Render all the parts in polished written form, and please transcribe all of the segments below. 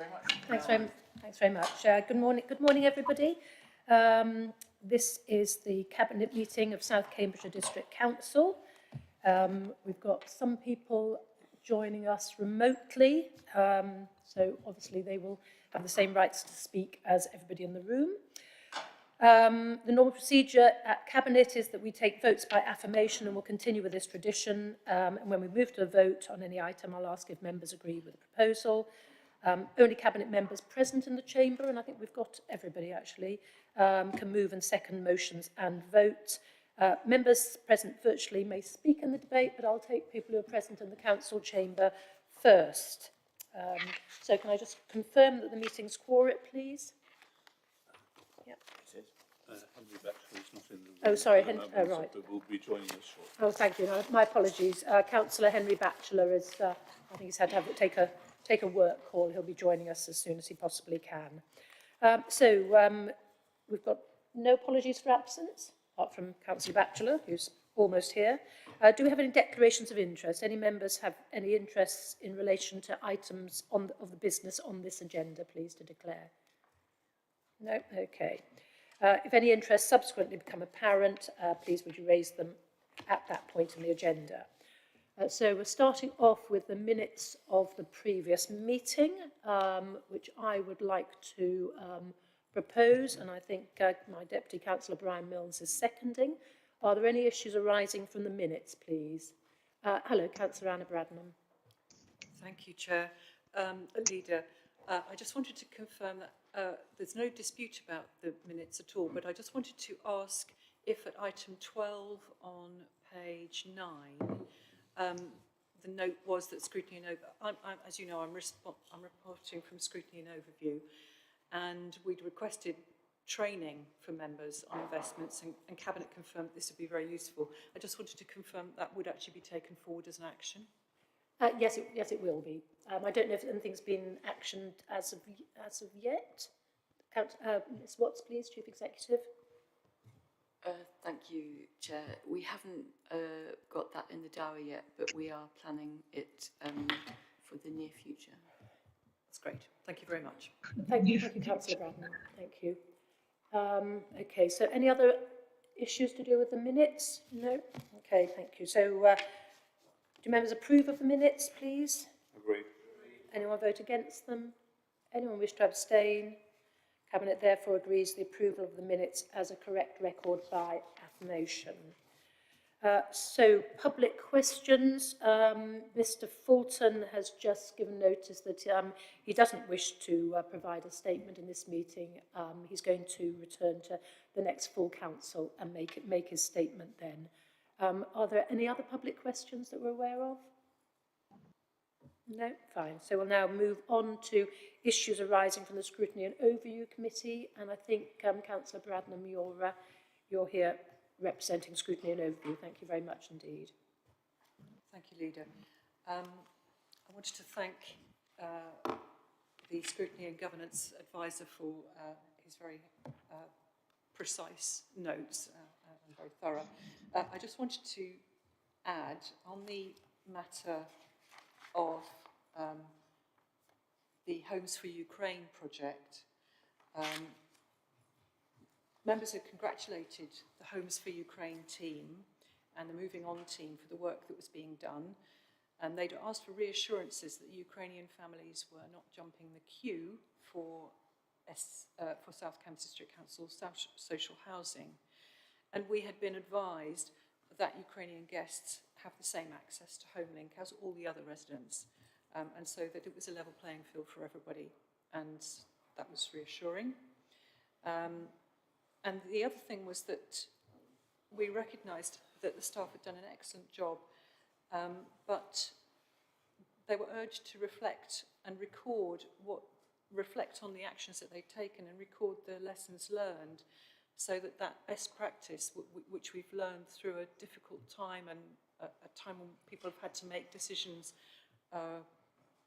very much. Thanks very much. Good morning, everybody. This is the Cabinet meeting of South Cambridgeshire District Council. We've got some people joining us remotely, so obviously they will have the same rights to speak as everybody in the room. The normal procedure at Cabinet is that we take votes by affirmation, and we'll continue with this tradition. And when we move to a vote on any item, I'll ask if members agree with the proposal. Only Cabinet members present in the chamber, and I think we've got everybody actually, can move and second motions and vote. Members present virtually may speak in the debate, but I'll take people who are present in the council chamber first. So can I just confirm that the meeting's quorate, please? Yeah. Henry Batchelor is not in the room. Oh, sorry, right. But will be joining us shortly. Oh, thank you. No, my apologies. Councillor Henry Batchelor is, I think he's had to take a work call. He'll be joining us as soon as he possibly can. We've got no apologies for absence, apart from Councillor Batchelor, who's almost here. Do we have any declarations of interest? Any members have any interests in relation to items of the business on this agenda, please, to declare? No? Okay. If any interests subsequently become apparent, please would you raise them at that point in the agenda. So we're starting off with the minutes of the previous meeting, which I would like to propose, and I think my Deputy Councillor Brian Mills is seconding. Are there any issues arising from the minutes, please? Hello, Councillor Anna Bradnam. Thank you, Chair. Leader, I just wanted to confirm that there's no dispute about the minutes at all, but I just wanted to ask if at item 12 on page 9, the note was that scrutiny and as you know, I'm reporting from scrutiny and overview, and we'd requested training for members on investments, and Cabinet confirmed this would be very useful. I just wanted to confirm that would actually be taken forward as an action. Yes, it will be. I don't know if anything's been actioned as of yet. Ms. Watts, please, Chief Executive. Thank you, Chair. We haven't got that in the diary yet, but we are planning it for the near future. That's great. Thank you very much. Thank you, Councillor Bradman. Thank you. Okay, so any other issues to do with the minutes? No? Okay, thank you. So, do members approve of the minutes, please? Agreed. Anyone vote against them? Anyone wish to abstain? Cabinet therefore agrees the approval of the minutes as a correct record by affirmation. So, public questions. Mr. Fulton has just given notice that he doesn't wish to provide a statement in this meeting. He's going to return to the next full council and make his statement then. Are there any other public questions that we're aware of? No? Fine. So we'll now move on to issues arising from the Scrutiny and Overview Committee, and I think, Councillor Bradnam, you're here representing Scrutiny and Overview. Thank you very much indeed. Thank you, Leader. I wanted to thank the Scrutiny and Governance Advisor for his very precise notes and very thorough. I just wanted to add on the matter of the Homes for Ukraine project. Members have congratulated the Homes for Ukraine team and the Moving On team for the work that was being done, and they'd asked for reassurances that Ukrainian families were not jumping the queue for South Cambridge District Council social housing. And we had been advised that Ukrainian guests have the same access to HomeLink as all the other residents, and so that it was a level playing field for everybody, and that was reassuring. And the other thing was that we recognised that the staff had done an excellent job, but they were urged to reflect and reflect on the actions that they'd taken and record the lessons learned, so that best practice, which we've learned through a difficult time and a time when people have had to make decisions,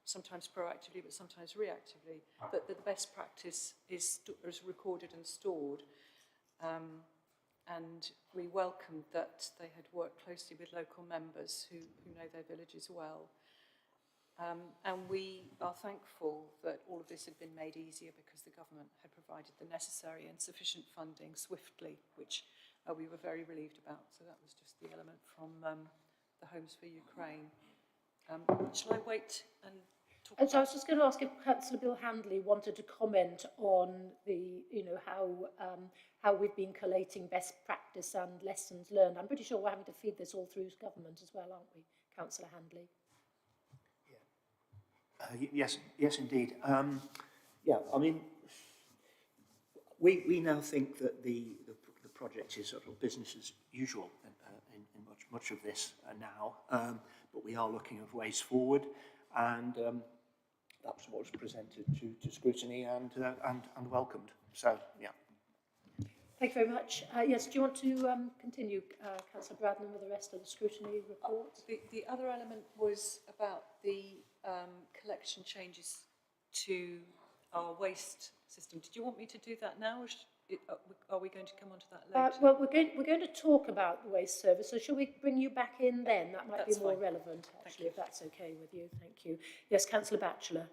sometimes proactively but sometimes reactively, that the best practice is recorded and stored. And we welcomed that they had worked closely with local members who know their villages well. And we are thankful that all of this had been made easier because the government had provided the necessary and sufficient funding swiftly, which we were very relieved about. So that was just the element from the Homes for Ukraine. Shall I wait and talk And so I about... was just going to ask if Councillor Bill Handley wanted to comment on the, how we've been collating best practice and lessons learned. I'm pretty sure we're having to feed this all through government as well, aren't we, Councillor Handley? Yes, indeed. Yeah, I mean, we now think that the project is sort of business as usual in much of this now, but we are looking at ways forward, and that's what was presented to scrutiny and welcomed. So, yeah. Thank you very much. Yes, do you want to continue, Councillor Bradman, with the rest of the scrutiny report? The other element was about the collection changes to our waste system. Did you want me to do that now, or are we going to come on to that later? Well, we're going to talk about the waste service, so shall we bring you back in then? That might That's be more fine. relevant, actually, if that's okay with you. Thank you. Yes, Councillor Batchelor.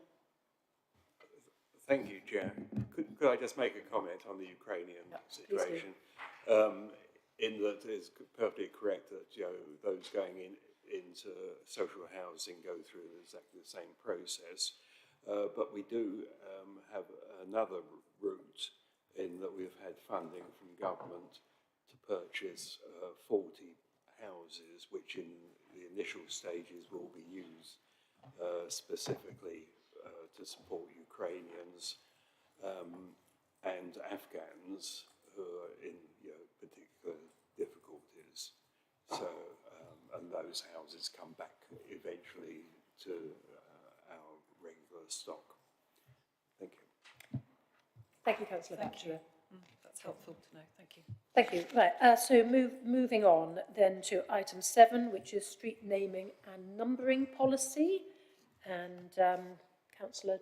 Thank you, Chair. Could I just make a comment on the Ukrainian situation? In that it's perfectly correct that those going into social housing go through exactly the same process, but we do have another route in that we've had funding from government to purchase 40 houses, which in the initial stages will be used specifically to support Ukrainians and Afghans who are in particular difficulties. So, and those houses come back eventually to our regular stock. Thank you. Thank you, Councillor Batchelor. That's helpful to know. Thank you. Thank you. Right, so moving on then to item 7, which is street naming and numbering policy. And Councillor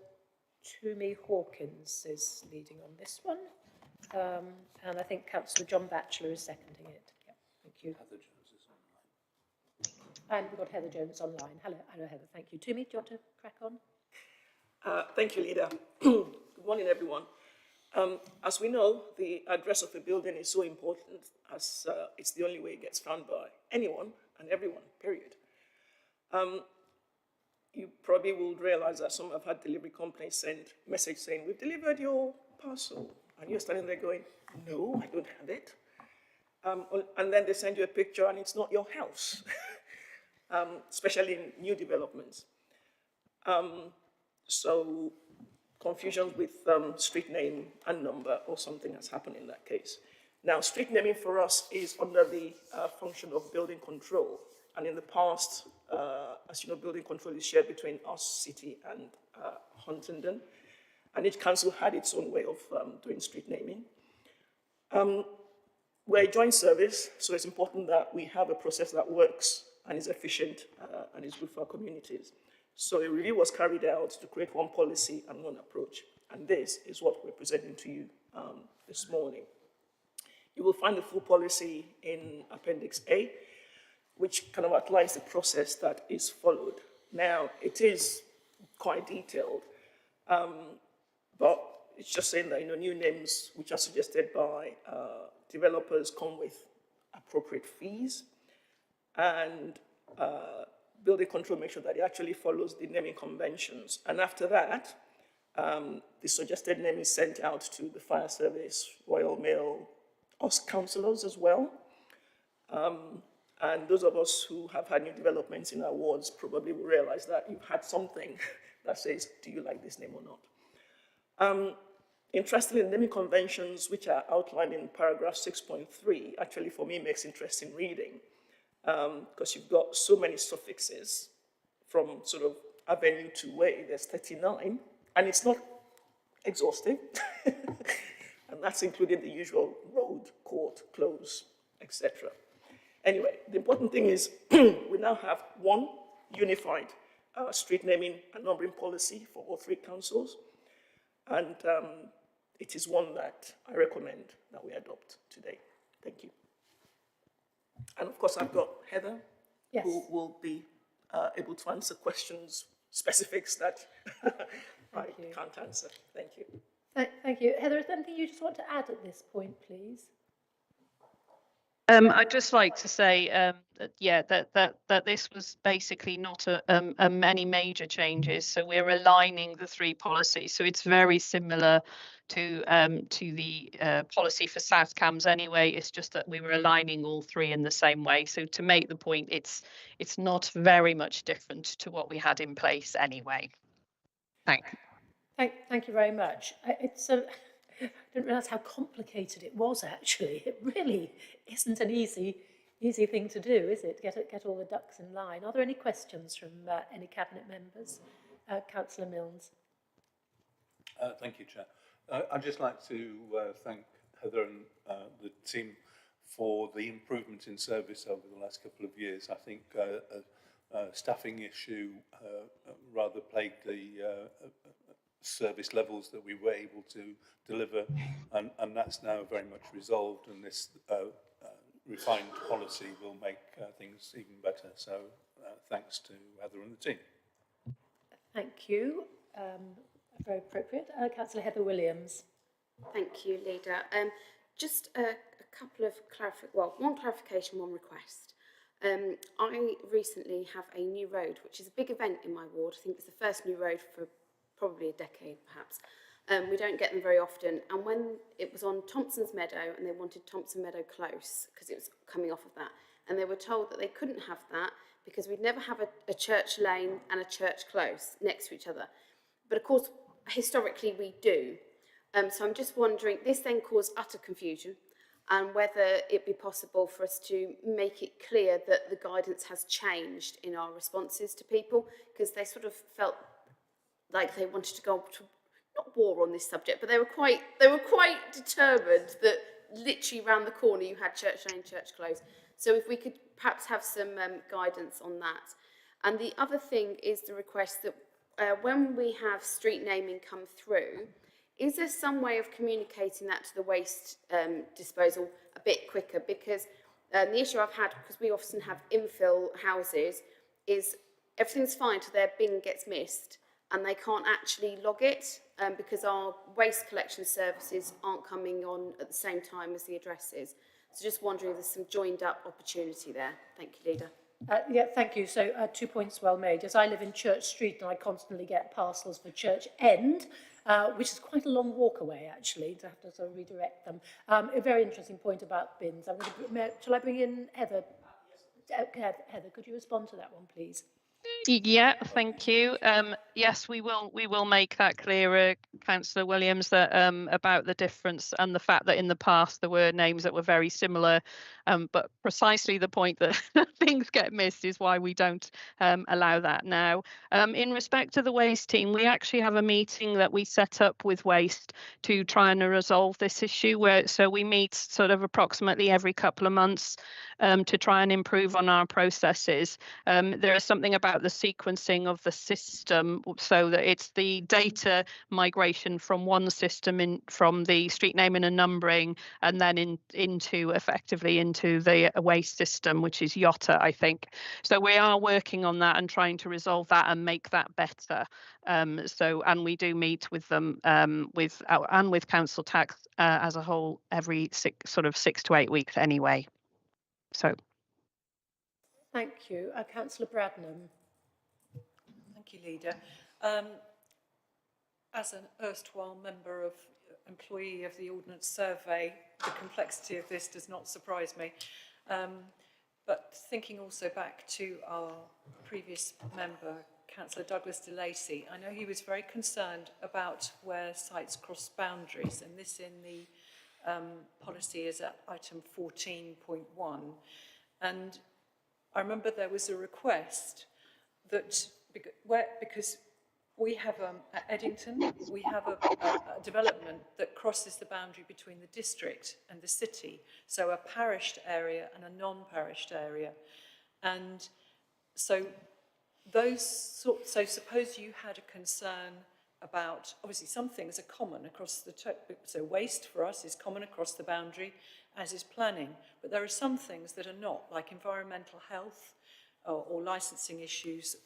Toomey Hawkins is leading on this one. And I think Councillor John Batchelor is seconding it. Yeah, thank you. Heather Jones is online. And we've got Heather Jones online. Hello, Heather. Thank you. Toomey, do you want to crack on? Thank you, Leader. Good morning, everyone. As we know, the address of a building is so important as it's the only way it gets found by anyone and everyone, period. You probably will realize that some have had delivery companies send message saying, we've delivered your parcel. And you're standing there going, no, I don't have it. And then they send you a picture and it's not your house, especially in new developments. So confusion with street name and number or something has happened in that case. Now, street naming for us is under the function of building control. And in the past, as you know, building control is shared between us, city, and Huntingdon. And each council had its own way of doing street naming. We're a joint service, so it's important that we have a process that works and is efficient and is good for our communities. So a review was carried out to create one policy and one approach. And this is what we're presenting to you this morning. You will find the full policy in Appendix A, which kind of outlines the process that is followed. Now, it is quite detailed, but it's just saying that new names which are suggested by developers come with appropriate fees, and building control makes sure that it actually follows the naming conventions. And after that, the suggested name is sent out to the fire service, Royal Mail, us councillors as well. And those of us who have had new developments in our wards probably will realize that you've had something that says, do you like this name or not? Interestingly, naming conventions, which are outlined in paragraph 6.3, actually for me makes interesting reading, because you've got so many suffixes from sort of avenue to way. There's 39, and it's not exhaustive. And that's including the usual road, court, close, etc. Anyway, the important thing is we now have one unified street naming and numbering policy for all 3 councils. And it is one that I recommend that we adopt today. Thank you. And of course, I've got Heather, Yes. who will be able to answer questions specifics that I you. can't answer. Thank you. Thank you. Heather, is there anything you just want to add at this point, please? I'd just like to say that this was basically not a many major changes. So we're aligning the three policies. So it's very similar to the policy for South Cams anyway. It's just that we were aligning all three in the same way. So to make the point, it's not very much different to what we had in place anyway. Thank Thank you very much. I didn't realise how complicated it was, actually. It really isn't an easy thing to do, is it? Get all the ducks in line. Are there any questions from any Cabinet members? Councillor Milnes. Thank you, Chair. I'd just like to thank Heather and the team for the improvement in service over the last couple of years. I think a staffing issue rather plagued the service levels that we were able to deliver, and that's now very much resolved, and this refined policy will make things even better. So thanks to Heather and the team. Thank you. Very appropriate. Councillor Heather Williams. Thank you, Leader. Just a couple of one clarification, one request. I recently have a new road, which is a big event in my ward. I think it's the first new road for probably a decade, perhaps. We don't get them very often. And when it was on Thompson's Meadow, and they wanted Thompson Meadow Close, because it was coming off of that, and they were told that they couldn't have that because we'd never have a church lane and a church close next to each other. But of course, historically we do. So I'm just wondering, this then caused utter confusion, and whether it be possible for us to make it clear that the guidance has changed in our responses to people, because they sort of felt like they wanted to go to, not war on this subject, but they were quite determined that literally round the corner you had church lane, church close. So if we could perhaps have some guidance on that. And the other thing is the request that when we have street naming come through, is there some way of communicating that to the waste disposal a bit quicker? Because the issue I've had, because we often have infill houses, is everything's fine till their bin gets missed, and they can't actually log it because our waste collection services aren't coming on at the same time as the addresses. So just wondering if there's some joined up opportunity there. Thank you, Leader. Yeah, thank you. So 2 points well made. As I live in Church Street, and I constantly get parcels for Church End, which is quite a long walk away, actually, to have to sort of redirect them. A very interesting point about bins. Shall I bring in Heather? Heather, could you respond to that one, please? Yeah, thank you. Yes, we will make that clearer, Councillor Williams, that about the difference and the fact that in the past there were names that were very similar, but precisely the point that things get missed is why we don't allow that now. In respect to the waste team, we actually have a meeting that we set up with waste to try and resolve this issue, so we meet sort of approximately every couple of months to try and improve on our processes. There is something about the sequencing of the system, so that it's the data migration from one system from the street naming and numbering, and then effectively into the waste system, which is Yotta, I think. So we are working on that and trying to resolve that and make that better. And we do meet with them and with council tax as a whole every 6 to 8 weeks anyway. So. Thank you. Councillor Bradnam. Thank you, Leader. As an erstwhile employee of the Ordnance Survey, the complexity of this does not surprise me. But thinking also back to our previous member, Councillor Douglas de Lacey, I know he was very concerned about where sites cross boundaries, and this in the policy is at item 14.1. And I remember there was a request that, because we have at Eddington, we have a development that crosses the boundary between the district and the city, so a parished area and a non-parished area. And so suppose you had a concern about, obviously some things are common across so waste for us is common across the boundary, as is planning, but there are some things that are not, like environmental health or licensing issues.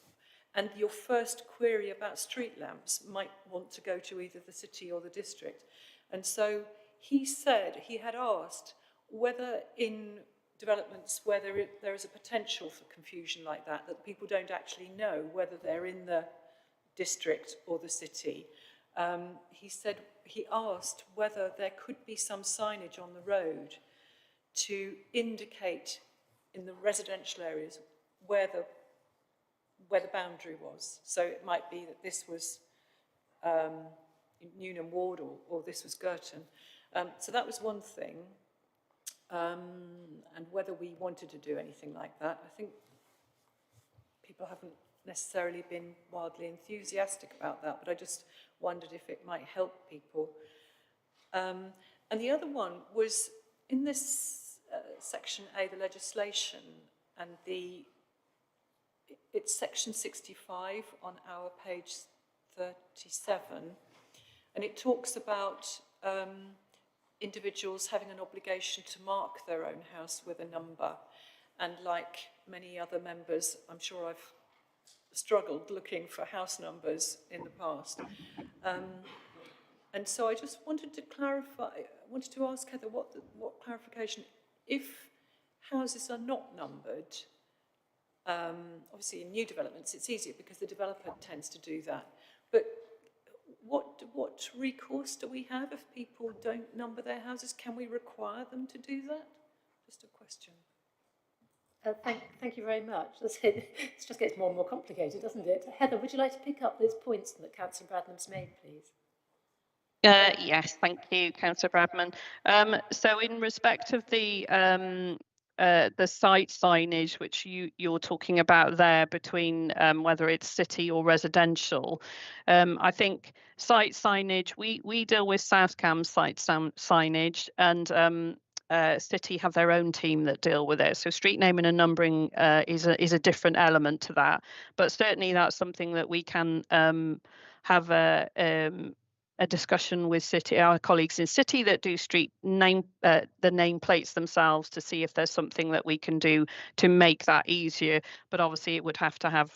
and your first query about street lamps might want to go to either the city or the district. And so he said he had asked whether in developments where there is a potential for confusion like that, that people don't actually know whether they're in the district or the city. He said he asked whether there could be some signage on the road to indicate in the residential areas where the boundary was. So it might be that this was Newnham Ward or this was Girton. So that was one thing. And whether we wanted to do anything like that, I think people haven't necessarily been wildly enthusiastic about that, but I just wondered if it might help people. And the other one was in this section A, the legislation, and it's section 65 on our page 37, and it talks about individuals having an obligation to mark their own house with a number. And like many other members, I'm sure I've struggled looking for house numbers in the past. And so I just wanted to clarify, I wanted to ask Heather what clarification, if houses are not numbered, obviously in new developments it's easier because the developer tends to do that, but what recourse do we have if people don't number their houses? Can we require them to do that? Just a question. Thank you very much. It just gets more and more complicated, doesn't it? Heather, would you like to pick up those points that Councillor Bradman's made, please? Yes, thank you, Councillor Bradman. So in respect of the site signage, which you're talking about there between whether it's city or residential, I think site signage, we deal with South Cam site signage, and City have their own team that deal with it. So street naming and numbering is a different element to that, but certainly that's something that we can have a discussion with City, our colleagues in City that do street name, the nameplates themselves, to see if there's something that we can do to make that easier. But obviously it would have to have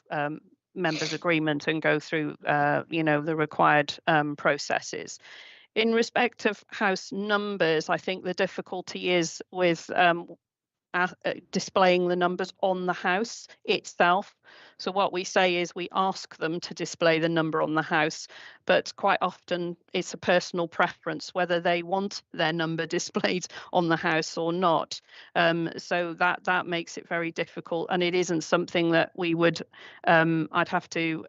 members' agreement and go through, the required processes. In respect of house numbers, I think the difficulty is with displaying the numbers on the house itself. So what we say is we ask them to display the number on the house, but quite often it's a personal preference whether they want their number displayed on the house or not. So that makes it very difficult, and it isn't something that we would I'd have to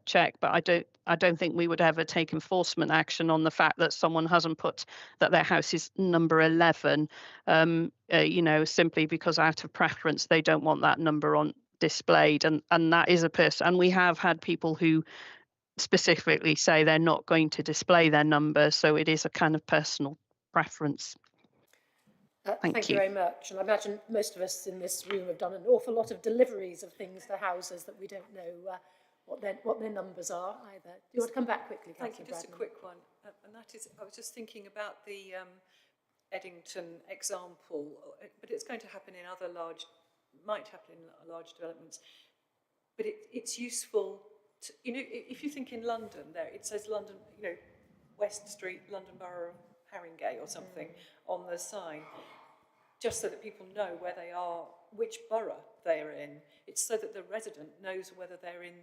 check, but I don't think we would ever take enforcement action on the fact that someone hasn't put that their house is number 11, simply because out of preference they don't want that number on displayed, and that is a person. And we have had people who specifically say they're not going to display their number, so it is a kind of personal preference. Thank you very much. And I imagine most of us in this room have done an awful lot of deliveries of things to houses that we don't know what their numbers are either. Do you want to come back quickly, Councillor Bradman? Just a quick one, and that is, I was just thinking about the Eddington example, but it's going to happen in other might happen in large developments, but it's useful to, if you think in London there, it says London, West Street, London Borough of Haringey or something on the sign, just so that people know where they are, which borough they're in. It's so that the resident knows whether they're in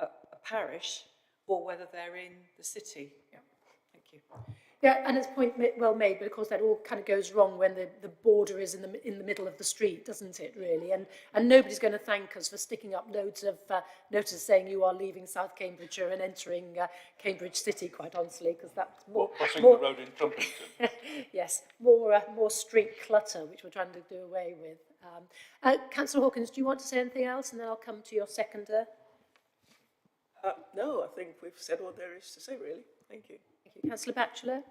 a parish or whether they're in the city. Yeah, thank you. Yeah, and it's a point well made, but of course that all kind of goes wrong when the border is in the middle of the street, doesn't it, really? And nobody's going to thank us for sticking up loads of notices saying you are leaving South Cambridgeshire and entering Cambridge City, quite honestly, because that's more... Crossing the road in Trumpington. Yes, more street clutter, which we're trying to do away with. Councillor Hawkins, do you want to say anything else? And then I'll come to your seconder. No, I think we've said what there is to say, really. Thank you. Thank you. Councillor Batchelor?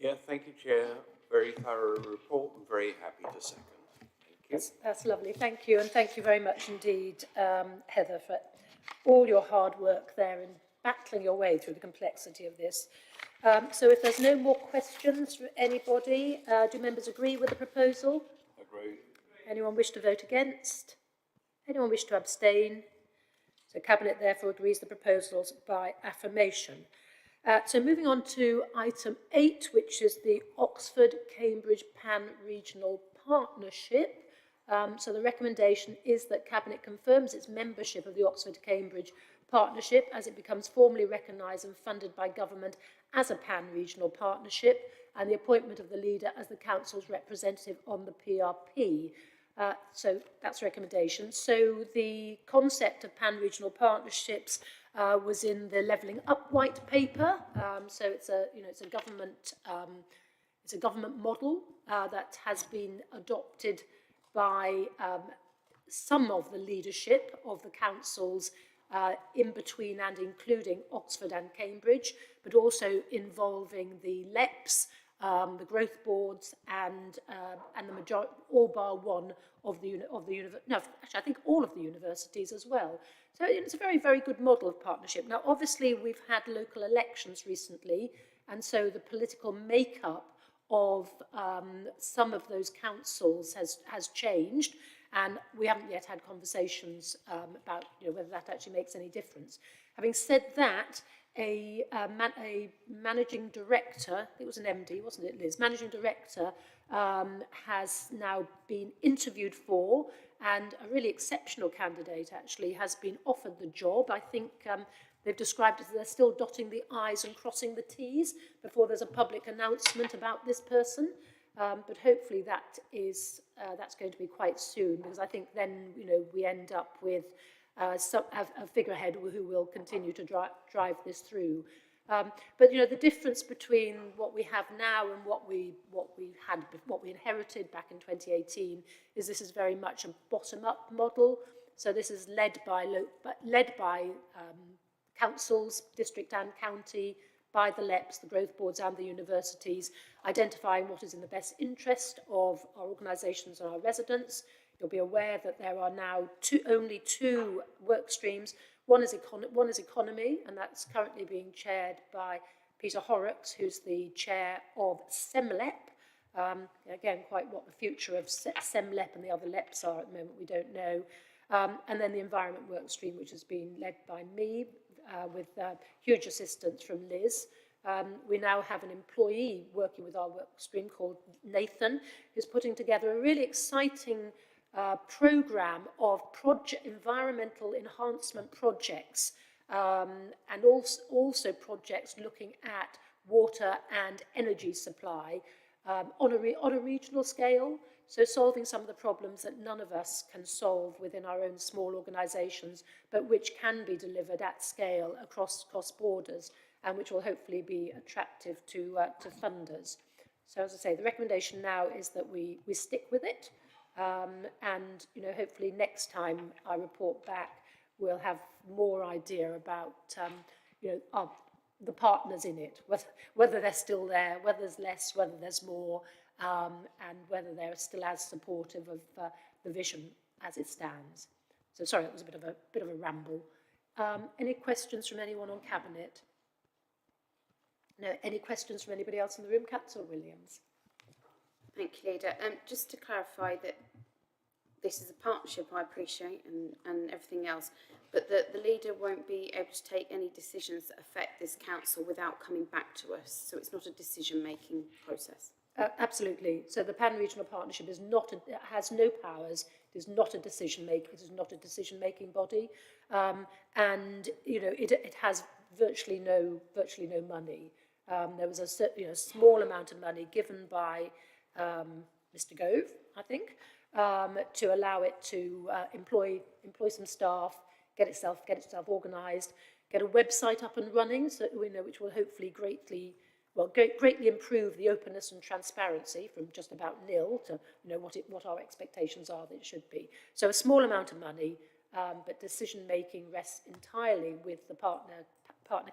Yeah, thank you, Chair. Very thorough report and very happy to second. Thank you. That's lovely. Thank you. And thank you very much indeed, Heather, for all your hard work there in battling your way through the complexity of this. So if there's no more questions from anybody, do members agree with the proposal? Agree. Anyone wish to vote against? Anyone wish to abstain? So Cabinet therefore agrees the proposals by affirmation. So moving on to item 8, which is the Oxford-Cambridge Pan-Regional Partnership. So the recommendation is that Cabinet confirms its membership of the Oxford-Cambridge Partnership as it becomes formally recognised and funded by government as a pan-regional partnership, and the appointment of the leader as the Council's representative on the PRP. So that's a recommendation. So the concept of pan-regional partnerships was in the Levelling Up white paper. So it's a government model that has been adopted by some of the leadership of the councils in between and including Oxford and Cambridge, but also involving the LEPs, the growth boards, and the majority, all bar one of the no, actually I think all of the universities as well. So it's a very, very good model of partnership. Now, obviously, we've had local elections recently, and so the political makeup of some of those councils has changed, and we haven't yet had conversations about whether that actually makes any difference. Having said that, a managing director, I think it was an MD, wasn't it, Liz? Managing director has now been interviewed for, and a really exceptional candidate actually has been offered the job. I think they've described it as they're still dotting the I's and crossing the T's before there's a public announcement about this person. But hopefully that's going to be quite soon, because I think then we end up with a figurehead who will continue to drive this through. But the difference between what we have now and what we inherited back in 2018 is this is very much a bottom-up model. So this is led by councils, district and county, by the LEPs, the growth boards and the universities, identifying what is in the best interest of our organisations and our residents. You'll be aware that there are now only two work streams. One is economy, and that's currently being chaired by Peter Horrocks, who's the chair of SEMLEP. Again, quite what the future of SEMLEP and the other LEPs are at the moment, we don't know. And then the environment work stream, which has been led by me, with huge assistance from Liz. We now have an employee working with our work stream called Nathan, who's putting together a really exciting programme of environmental enhancement projects, and also projects looking at water and energy supply on a regional scale. So solving some of the problems that none of us can solve within our own small organisations, but which can be delivered at scale across borders, and which will hopefully be attractive to funders. So as I say, the recommendation now is that we stick with it, and hopefully next time I report back, we'll have more idea about the partners in it, whether they're still there, whether there's less, whether there's more. And whether they're still as supportive of the vision as it stands. So sorry, that was a bit of a ramble. Any questions from anyone on Cabinet? No, any questions from anybody else in the room? Councillor Williams. Thank you, Leader. Just to clarify that this is a partnership, I appreciate, and everything else, but the Leader won't be able to take any decisions that affect this council without coming back to us. So it's not a decision-making process. Absolutely. So the Pan-Regional Partnership is has no powers. It is not a decision-making. It is not a decision-making body, and it has virtually no money. There was a small amount of money given by Mr. Gove, I think, to allow it to employ some staff, get itself organised, get a website up and running, so which will hopefully greatly improve the openness and transparency from just about nil to what our expectations are that it should be. So a small amount of money, but decision making rests entirely with the partner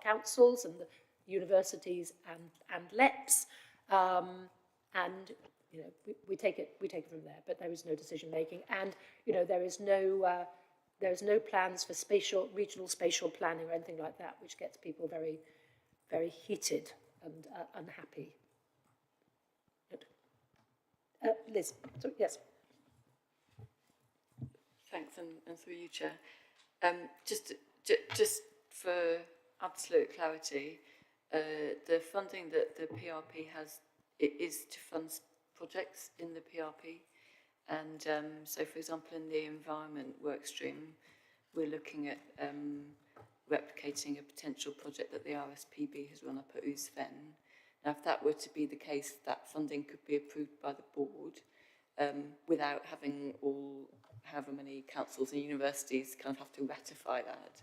councils and the universities and LEPs, and we take it from there. But there is no decision making, and there is no plans for regional spatial planning or anything like that, which gets people very, very heated and unhappy. Liz, so, yes. Thanks, and through you, Chair. Just for absolute clarity, the funding that the PRP has, it is to fund projects in the PRP. And so, for example, in the environment work stream, we're looking at replicating a potential project that the RSPB has run up at Oosven. Now, if that were to be the case, that funding could be approved by the board without having however many councils and universities kind of have to ratify that.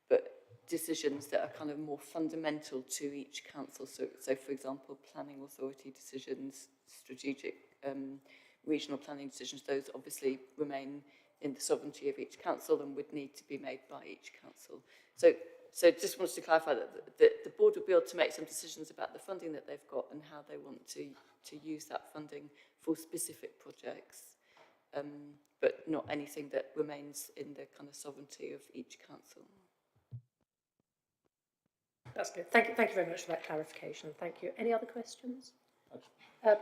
But decisions that are kind of more fundamental to each council, so for example, planning authority decisions, strategic regional planning decisions, those obviously remain in the sovereignty of each council and would need to be made by each council. So just wanted to clarify that the board will be able to make some decisions about the funding that they've got and how they want to use that funding for specific projects, but not anything that remains in the kind of sovereignty of each council. That's good. Thank you very much for that clarification. Thank you. Any other questions?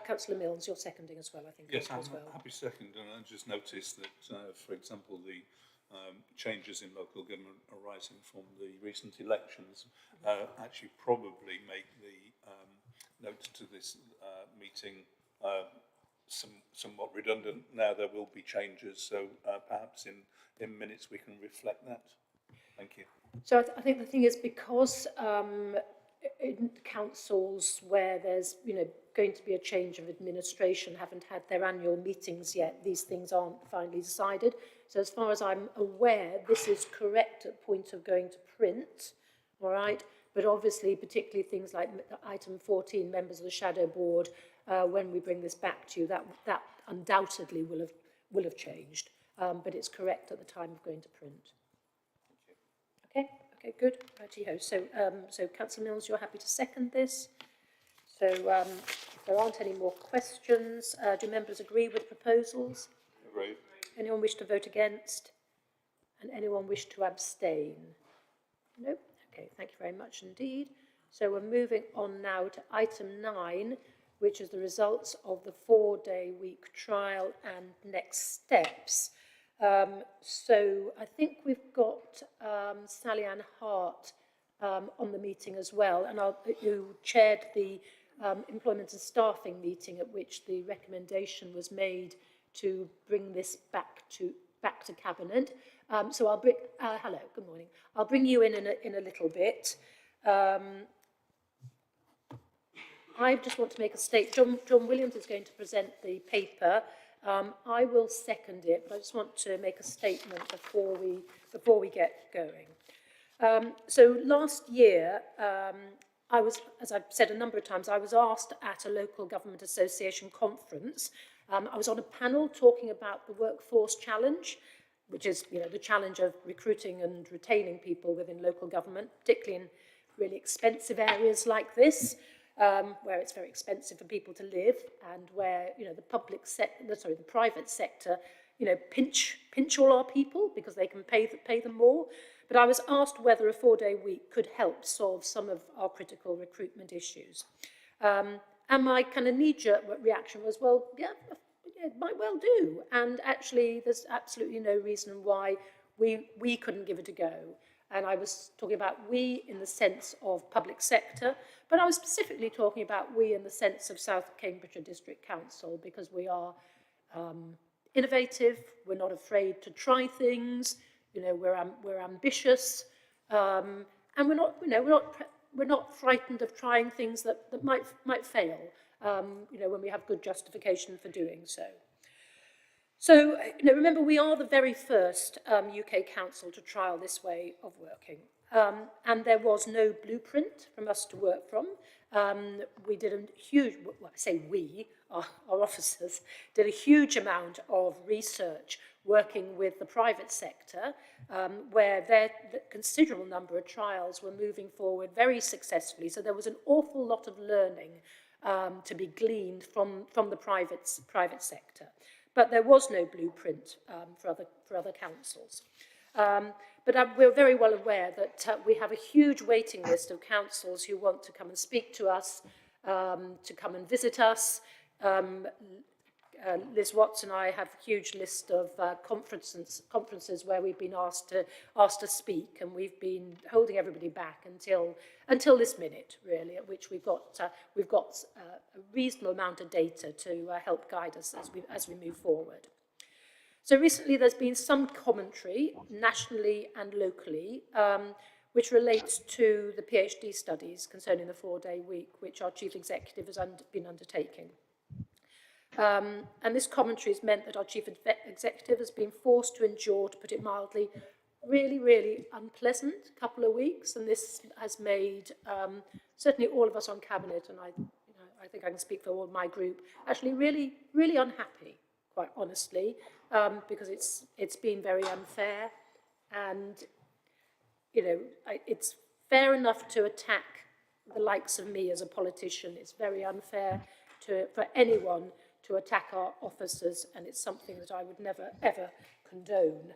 Councillor Mills, you're seconding as well, I think. Yes, I'm as well. happy second, and I just noticed that, for example, the changes in local government arising from the recent elections actually probably make the notes to this meeting somewhat redundant. Now there will be changes, so perhaps in minutes we can reflect that. Thank you. So I think the thing is, because in councils where there's going to be a change of administration haven't had their annual meetings yet, these things aren't finally decided. So as far as I'm aware, this is correct at point of going to print, all right? But obviously, particularly things like item 14, members of the shadow board, when we bring this back to you, that undoubtedly will have changed. But it's correct at the time of going to print. Okay, good. Righty-ho. So Councillor Mills, you're happy to second this? So if there aren't any more questions, do members agree with proposals? Agree. Anyone wish to vote against? And anyone wish to abstain? No? Okay, thank you very much indeed. So we're moving on now to item 9, which is the results of the 4-day week trial and next steps. So I think we've got Sally Ann Hart on the meeting as well, and who chaired the employment and staffing meeting at which the recommendation was made to bring this back to cabinet. So I'll bring hello, good morning. I'll bring you in a little bit. I just want to make a statement. John Williams is going to present the paper. I will second it, but I just want to make a statement before we get going. So last year, I was, as I've said a number of times, I was asked at a local government association conference. I was on a panel talking about the workforce challenge, which is, the challenge of recruiting and retaining people within local government, particularly in really expensive areas like this. Where it's very expensive for people to live, and where the private sector, pinch all our people because they can pay them more. But I was asked whether a 4-day week could help solve some of our critical recruitment issues, and my kind of knee-jerk reaction was, well, yeah, it might well do. And actually, there's absolutely no reason why we couldn't give it a go. And I was talking about we in the sense of public sector, but I was specifically talking about we in the sense of South Cambridgeshire District Council, because we are innovative, we're not afraid to try things, we're ambitious, and we're not frightened of trying things that might fail, when we have good justification for doing so. So, remember, we are the very first UK council to trial this way of working. And there was no blueprint from us to work from. We did a huge, well, I say we, our officers, did a huge amount of research working with the private sector, where the considerable number of trials were moving forward very successfully. So there was an awful lot of learning to be gleaned from the private sector. But there was no blueprint for other councils. But we're very well aware that we have a huge waiting list of councils who want to come and speak to us, to come and visit us, Liz Watts and I have a huge list of conferences where we've been asked to speak, and we've been holding everybody back until this minute, really, at which we've got a reasonable amount of data to help guide us as we move forward. So recently there's been some commentary, nationally and locally, which relates to the PhD studies concerning the 4-day week, which our Chief Executive has been undertaking. And this commentary has meant that our Chief Executive has been forced to endure, to put it mildly, really, really unpleasant couple of weeks, and this has made certainly all of us on Cabinet, and I think I can speak for all my group, actually really, really unhappy, quite honestly, because it's been very unfair, and it's fair enough to attack the likes of me as a politician. It's very unfair for anyone to attack our officers, and it's something that I would never, ever condone.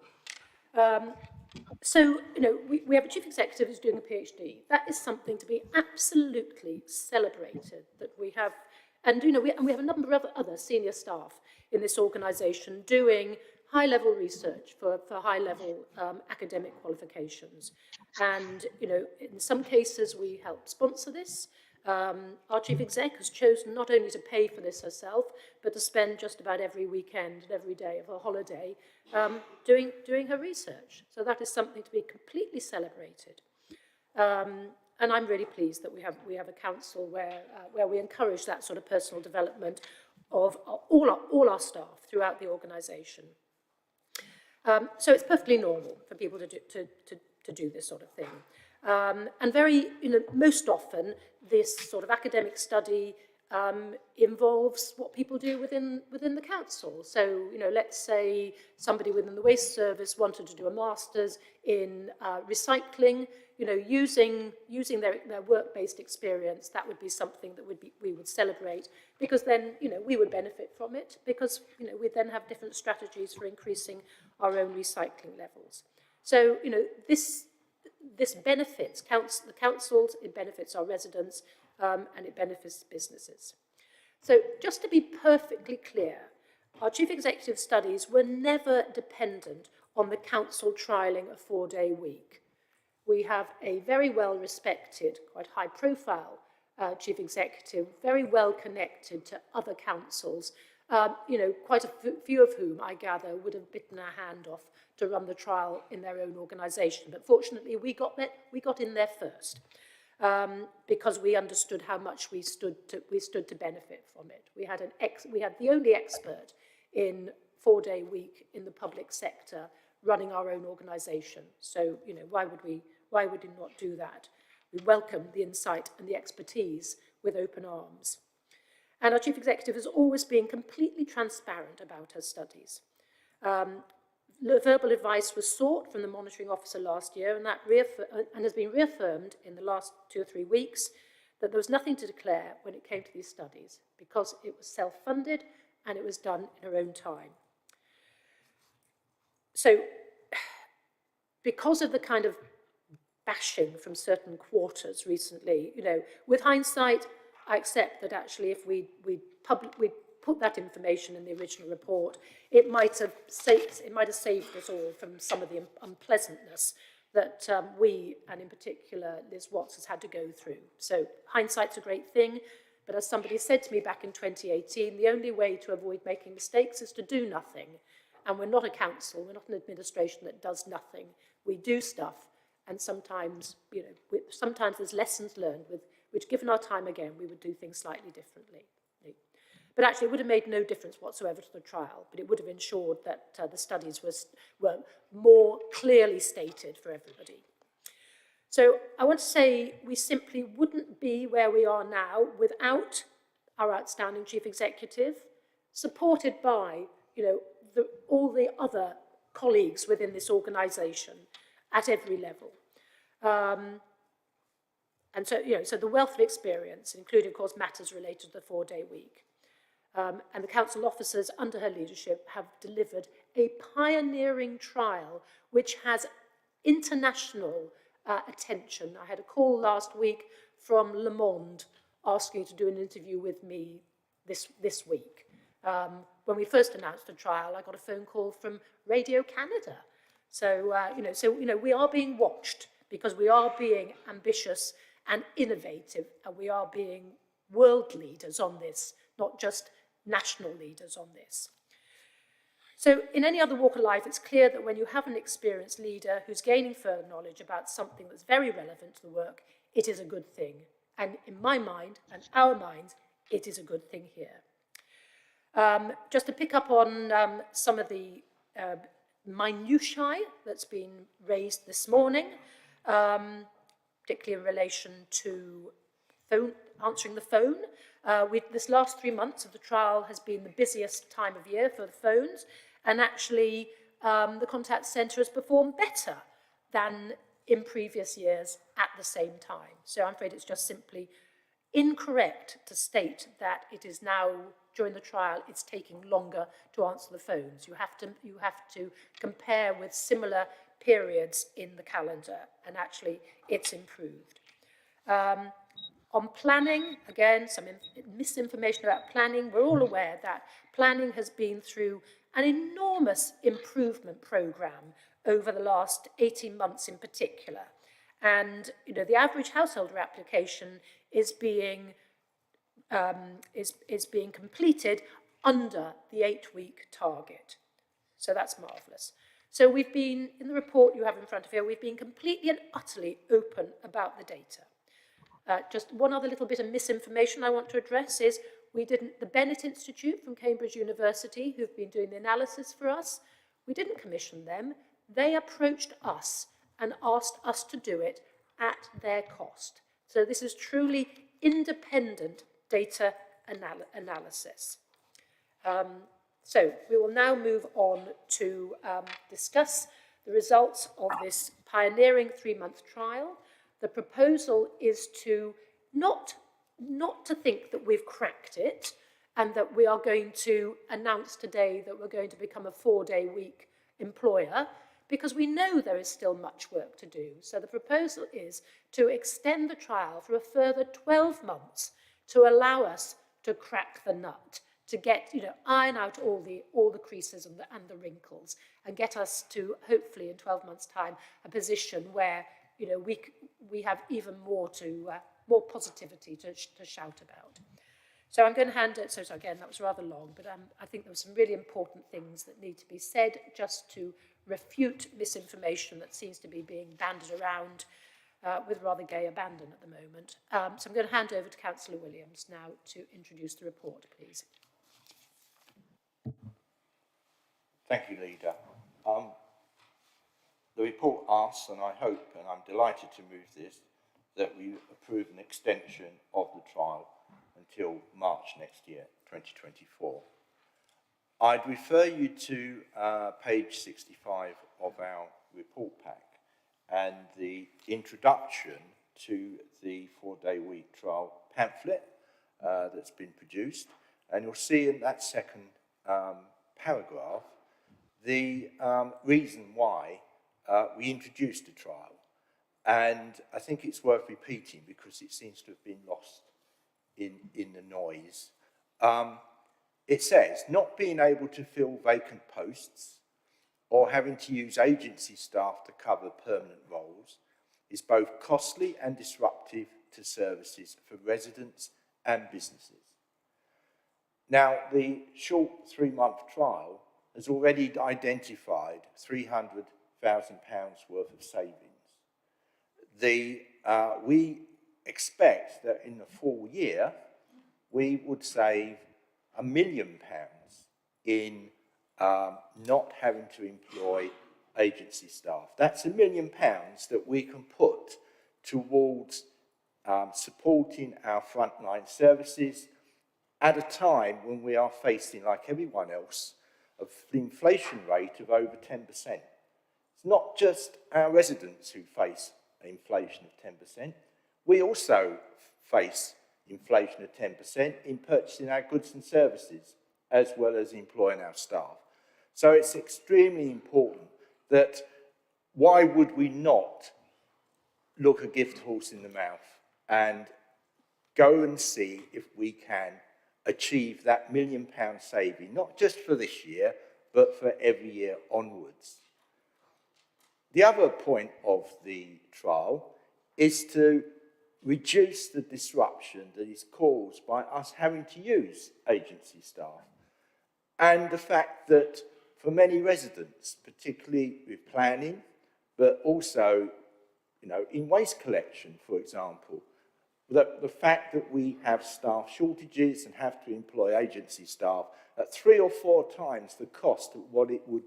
So, we have a Chief Executive who's doing a PhD. That is something to be absolutely celebrated, that we have, and we have a number of other senior staff in this organisation doing high-level research for high-level academic qualifications. And, in some cases we help sponsor this. Our Chief Exec has chosen not only to pay for this herself, but to spend just about every weekend and every day of her holiday doing her research. So that is something to be completely celebrated. And I'm really pleased that we have a council where we encourage that sort of personal development of all our staff throughout the organisation. So it's perfectly normal for people to do this sort of thing. And very, most often, this sort of academic study involves what people do within the council. So, let's say somebody within the waste service wanted to do a master's in recycling, using their work-based experience. That would be something that we would celebrate, because then, we would benefit from it, because, we'd then have different strategies for increasing our own recycling levels. So, this benefits the councils, it benefits our residents, and it benefits businesses. So just to be perfectly clear, our Chief Executive studies were never dependent on the council trialling a 4-day week. We have a very well-respected, quite high-profile Chief Executive, very well connected to other councils, quite a few of whom, I gather, would have bitten our hand off to run the trial in their own organisation. But fortunately, we got in there first, because we understood how much we stood to benefit from it. We had the only expert in 4-day week in the public sector running our own organisation. So, why would we not do that? We welcome the insight and the expertise with open arms. And our Chief Executive has always been completely transparent about her studies. Verbal advice was sought from the monitoring officer last year, and that has been reaffirmed in the last 2 or 3 weeks, that there was nothing to declare when it came to these studies, because it was self-funded and it was done in her own time. So, because of the kind of bashing from certain quarters recently, with hindsight, I accept that actually if we put that information in the original report, it might have saved us all from some of the unpleasantness that we, and in particular Liz Watts, has had to go through. So hindsight's a great thing, but as somebody said to me back in 2018, the only way to avoid making mistakes is to do nothing. And we're not a council, we're not an administration that does nothing. We do stuff, and sometimes, sometimes there's lessons learned which, given our time again, we would do things slightly differently. But actually, it would have made no difference whatsoever to the trial, but it would have ensured that the studies were more clearly stated for everybody. So I want to say we simply wouldn't be where we are now without our outstanding Chief Executive, supported by, all the other colleagues within this organisation at every level. And so, so the wealth of experience, including, of course, matters related to the 4-day week. And the council officers under her leadership have delivered a pioneering trial which has international attention. I had a call last week from Le Monde asking to do an interview with me this week. when we first announced the trial, I got a phone call from Radio Canada. So, we are being watched because we are being ambitious and innovative, and we are being world leaders on this, not just national leaders on this. So in any other walk of life, it's clear that when you have an experienced leader who's gaining further knowledge about something that's very relevant to the work, it is a good thing. And in my mind, and our minds, it is a good thing here. Just to pick up on some of the minutiae that's been raised this morning, particularly in relation to answering the phone. This last 3 months of the trial has been the busiest time of year for the phones, and actually the contact centre has performed better than in previous years at the same time. So I'm afraid it's just simply incorrect to state that it is now, during the trial, it's taking longer to answer the phones. You have to compare with similar periods in the calendar, and actually it's improved. On planning, again, some misinformation about planning. We're all aware that planning has been through an enormous improvement programme over the last 18 months in particular. And, the average householder application is being completed under the 8-week target. So that's marvellous. So we've been, in the report you have in front of you, we've been completely and utterly open about the data. Just one other little bit of misinformation I want to address is the Bennett Institute from Cambridge University, who've been doing the analysis for us, we didn't commission them. They approached us and asked us to do it at their cost. So this is truly independent data analysis. So we will now move on to discuss the results of this pioneering 3-month trial. The proposal is to not to think that we've cracked it and that we are going to announce today that we're going to become a 4-day week employer, because we know there is still much work to do. So the proposal is to extend the trial for a further 12 months to allow us to crack the nut, to get, iron out all the creases and the wrinkles, and get us to, hopefully in 12 months' time, a position where, we have even more positivity to shout about. So I'm going to hand it, so again, that was rather long, but I think there were some really important things that need to be said just to refute misinformation that seems to be being banded around with rather gay abandon at the moment. So I'm going to hand over to Councillor Williams now to introduce the report, please. Thank you, Leader. The report asks, and I hope, and I'm delighted to move this, that we approve an extension of the trial until March next year, 2024. I'd refer you to page 65 of our report pack and the introduction to the 4-day week trial pamphlet that's been produced. And you'll see in that second paragraph the reason why we introduced the trial. And I think it's worth repeating because it seems to have been lost in the noise. It says, not being able to fill vacant posts or having to use agency staff to cover permanent roles is both costly and disruptive to services for residents and businesses. Now, the short 3-month trial has already identified £300,000 worth of savings. We expect that in the full year, we would save £1 million in not having to employ agency staff. That's £1 million that we can put towards supporting our frontline services at a time when we are facing, like everyone else, an inflation rate of over 10%. It's not just our residents who face inflation of 10%. We also face inflation of 10% in purchasing our goods and services, as well as employing our staff. So it's extremely important that why would we not look a gift horse in the mouth and go and see if we can achieve that £1 million saving, not just for this year, but for every year onwards. The other point of the trial is to reduce the disruption that is caused by us having to use agency staff, and the fact that for many residents, particularly with planning, but also, in waste collection, for example, that the fact that we have staff shortages and have to employ agency staff at 3 or 4 times the cost of what it would,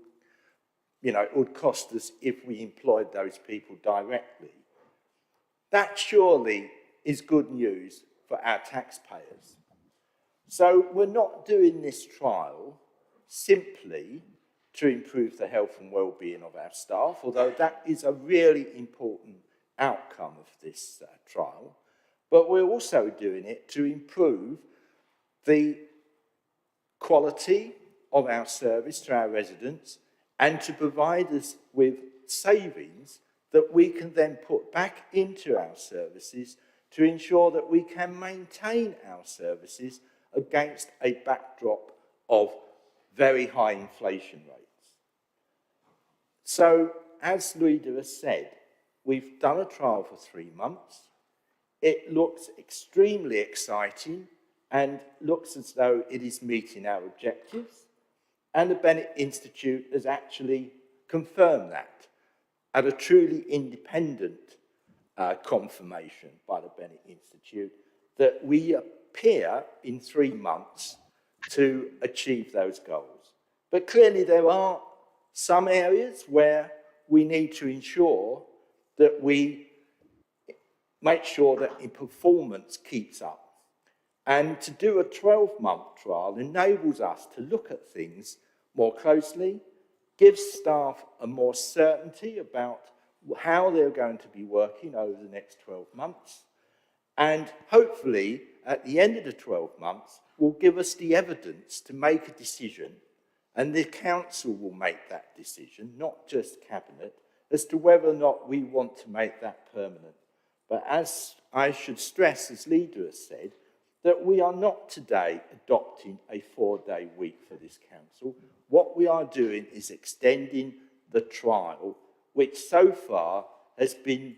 it would cost us if we employed those people directly. That surely is good news for our taxpayers. So we're not doing this trial simply to improve the health and well-being of our staff, although that is a really important outcome of this trial, but we're also doing it to improve the quality of our service to our residents and to provide us with savings that we can then put back into our services to ensure that we can maintain our services against a backdrop of very high inflation rates. So, as Louisa has said, we've done a trial for 3 months. It looks extremely exciting and looks as though it is meeting our objectives. And the Bennett Institute has actually confirmed that at a truly independent confirmation by the Bennett Institute that we appear in 3 months to achieve those goals. But clearly there are some areas where we need to ensure that we make sure that the performance keeps up. And to do a 12-month trial enables us to look at things more closely, gives staff a more certainty about how they're going to be working over the next 12 months, and hopefully at the end of the 12 months will give us the evidence to make a decision, and the council will make that decision, not just Cabinet, as to whether or not we want to make that permanent. But as I should stress, as Leader has said, that we are not today adopting a 4-day week for this council. What we are doing is extending the trial, which so far has been,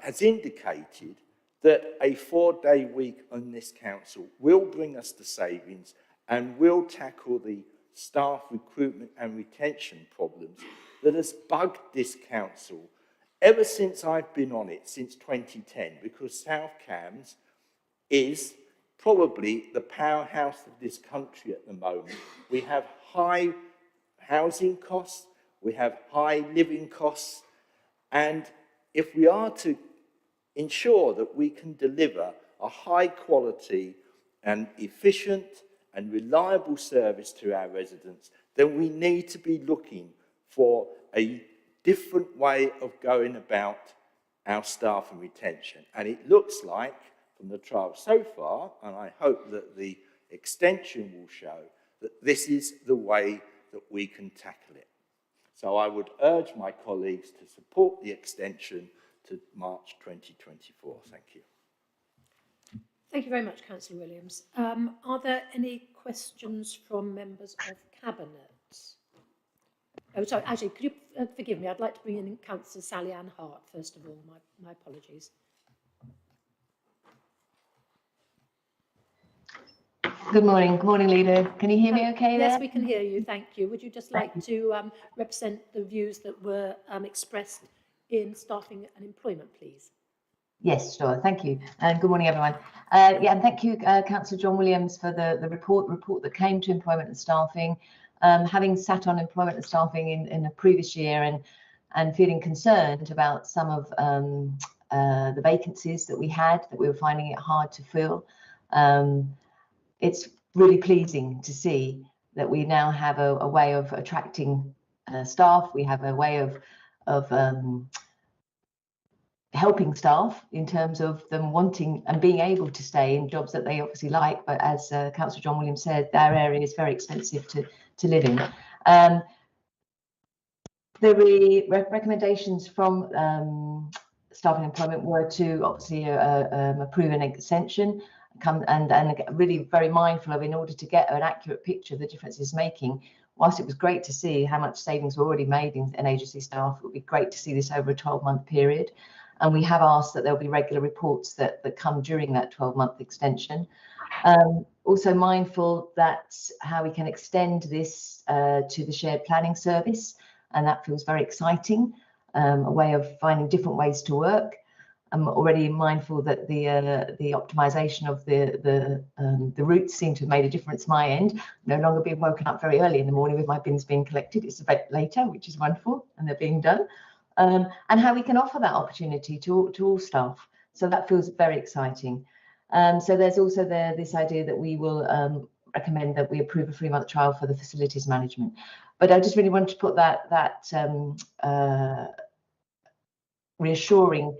has indicated that a 4-day week on this council will bring us the savings and will tackle the staff recruitment and retention problems that has bugged this council ever since I've been on it, since 2010, because South Cambs is probably the powerhouse of this country at the moment. We have high housing costs, we have high living costs, and if we are to ensure that we can deliver a high quality and efficient and reliable service to our residents, then we need to be looking for a different way of going about our staff and retention. And it looks like, from the trial so far, and I hope that the extension will show, that this is the way that we can tackle it. So I would urge my colleagues to support the extension to March 2024. Thank you. Thank you very much, Councillor Williams. Are there any questions from members of Cabinet? Oh, sorry, actually, could you forgive me? I'd like to bring in Councillor Sally Ann Hart, first of all. My apologies. Good morning. Good morning, Leader. Can you hear me okay there? Yes, we can hear you. Thank you. Would you just like to represent the views that were expressed in staffing and employment, please? Yes, sure. Thank you. And good morning, everyone. And thank you, Councillor John Williams, for the report that came to employment and staffing. Having sat on employment and staffing in the previous year and feeling concerned about some of the vacancies that we were finding it hard to fill. It's really pleasing to see that we now have a way of attracting staff. We have a way of helping staff in terms of them wanting and being able to stay in jobs that they obviously like. But as Councillor John Williams said, our area is very expensive to live in. The recommendations from staff and employment were to obviously approve an extension. and really very mindful of, in order to get an accurate picture of the difference it's making. Whilst it was great to see how much savings were already made in agency staff, it would be great to see this over a 12-month period. And we have asked that there'll be regular reports that come during that 12-month extension. Also mindful that how we can extend this to the shared planning service, and that feels very exciting, a way of finding different ways to work. I'm already mindful that the optimization of the routes seem to have made a difference my end. No longer being woken up very early in the morning with my bins being collected. It's a bit later, which is wonderful, and they're being done. And how we can offer that opportunity to all staff. So that feels very exciting. So there's also this idea that we will recommend that we approve a 3-month trial for the facilities management. But I just really want to put that reassuring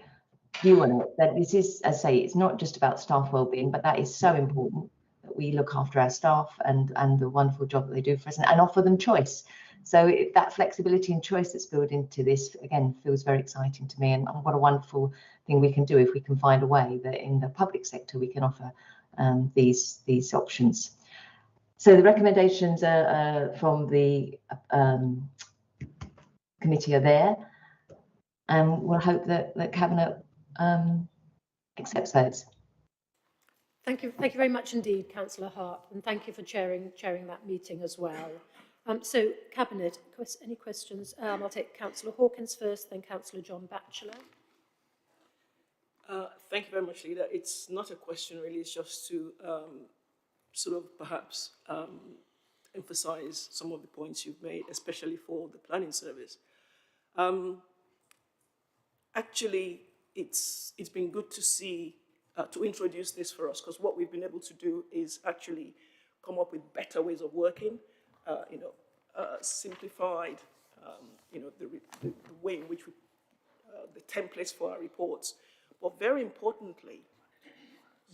view on it, that this is, as I say, it's not just about staff wellbeing, but that is so important that we look after our staff and the wonderful job that they do for us, and offer them choice. So that flexibility and choice that's built into this, again, feels very exciting to me, and what a wonderful thing we can do if we can find a way that in the public sector we can offer these options. So the recommendations from the committee are there, and we'll hope that Cabinet accepts those. Thank you very much indeed, Councillor Hart, and thank you for chairing that meeting as well. So, Cabinet, any questions? I'll take Councillor Hawkins first, then Councillor John Batchelor. Thank you very much, Leader. It's not a question really, it's just to sort of perhaps emphasize some of the points you've made, especially for the planning service. Actually, it's been good to see, to introduce this for us, because what we've been able to do is actually come up with better ways of working, simplified, the way in which we, the templates for our reports. But very importantly,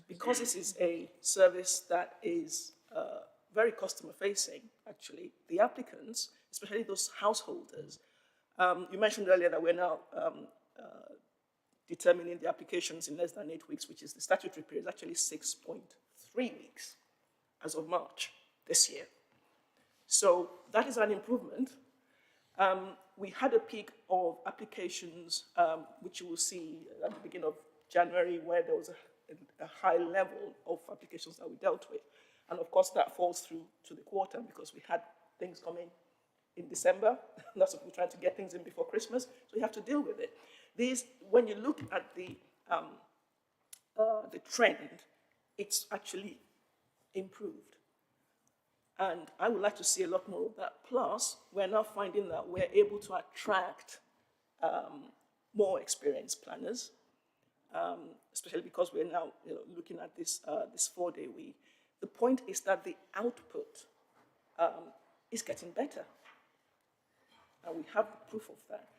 because this is a service that is very customer facing, actually, the applicants, especially those householders, you mentioned earlier that we're now determining the applications in less than 8 weeks, which is the statutory period, actually 6.3 weeks as of March this year. So that is an improvement. We had a peak of applications, which you will see at the beginning of January, where there was a high level of applications that we dealt with. And of course, that falls through to the quarter because we had things coming in December. Lots of people trying to get things in before Christmas, so you have to deal with it. When you look at the trend, it's actually improved. And I would like to see a lot more of that. Plus, we're now finding that we're able to attract more experienced planners, especially because we're now looking at this 4-day week. The point is that the output is getting better. And we have proof of that.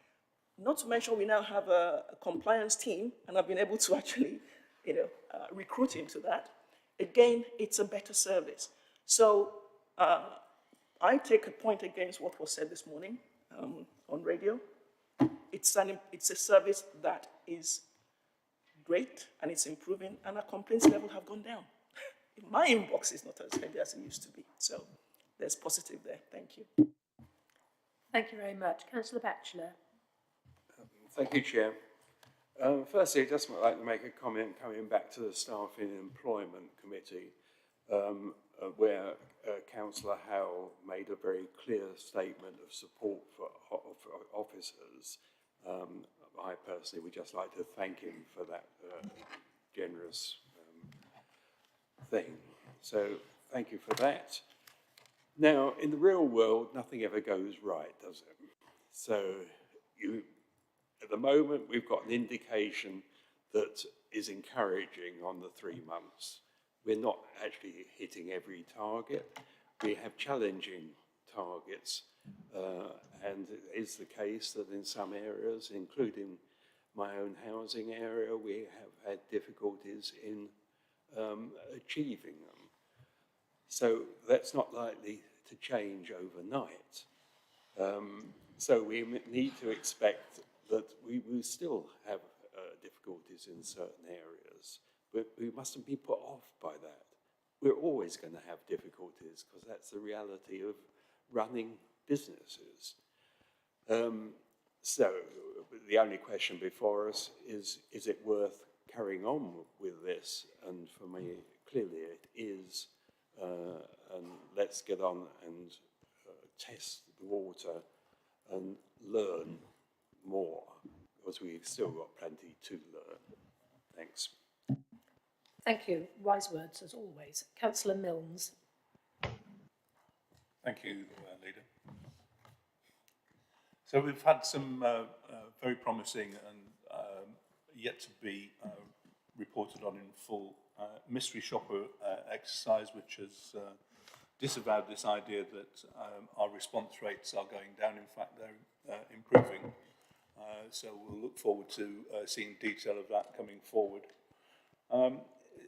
Not to mention, we now have a compliance team, and I've been able to actually, recruit into that. Again, it's a better service. So I take a point against what was said this morning on radio. It's a service that is great, and it's improving, and our complaints level have gone down. My inbox is not as heavy as it used to be. So there's positive there. Thank you. Thank you very much. Councillor Batchelor. Thank you, Chair. Firstly, I'd just like to make a comment coming back to the Staffing and Employment Committee, where Councillor Howell made a very clear statement of support for officers. I personally would just like to thank him for that generous thing. So thank you for that. Now, in the real world, nothing ever goes right, does it? So at the moment, we've got an indication that is encouraging on the 3 months. We're not actually hitting every target. We have challenging targets, and it is the case that in some areas, including my own housing area, we have had difficulties in achieving them. So that's not likely to change overnight. So we need to expect that we will still have difficulties in certain areas, but we mustn't be put off by that. We're always going to have difficulties because that's the reality of running businesses. So the only question before us is it worth carrying on with this? And for me, clearly it is. And let's get on and test the water and learn more, because we've still got plenty to learn. Thanks. Thank you. Wise words, as always. Councillor Milnes. Thank you, Leader. So we've had some very promising and yet to be reported on in full mystery shopper exercise, which has disavowed this idea that our response rates are going down. In fact, they're improving. So we'll look forward to seeing detail of that coming forward.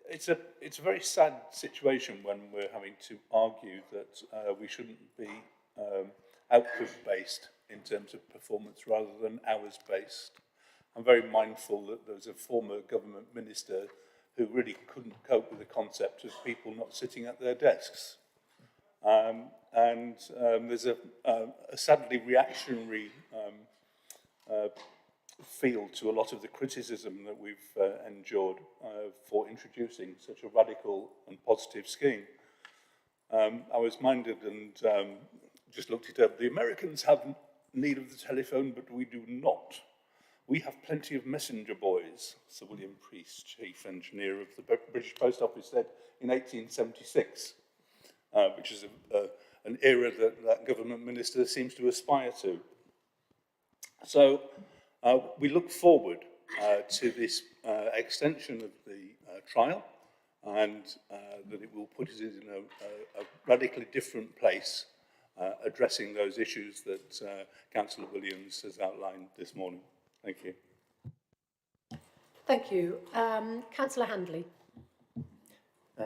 It's a very sad situation when we're having to argue that we shouldn't be output-based in terms of performance rather than hours-based. I'm very mindful that there was a former government minister who really couldn't cope with the concept of people not sitting at their desks. There's a sadly reactionary feel to a lot of the criticism that we've endured for introducing such a radical and positive scheme. I was minded and just looked it up. The Americans have need of the telephone, but we do not. We have plenty of messenger boys, Sir William Priest, Chief Engineer of the British Post Office, said in 1876, which is an era that government minister seems to aspire to. So we look forward to this extension of the trial, and that it will put us in a radically different place, addressing those issues that Councillor Williams has outlined this morning. Thank you. Thank you. Councillor Handley.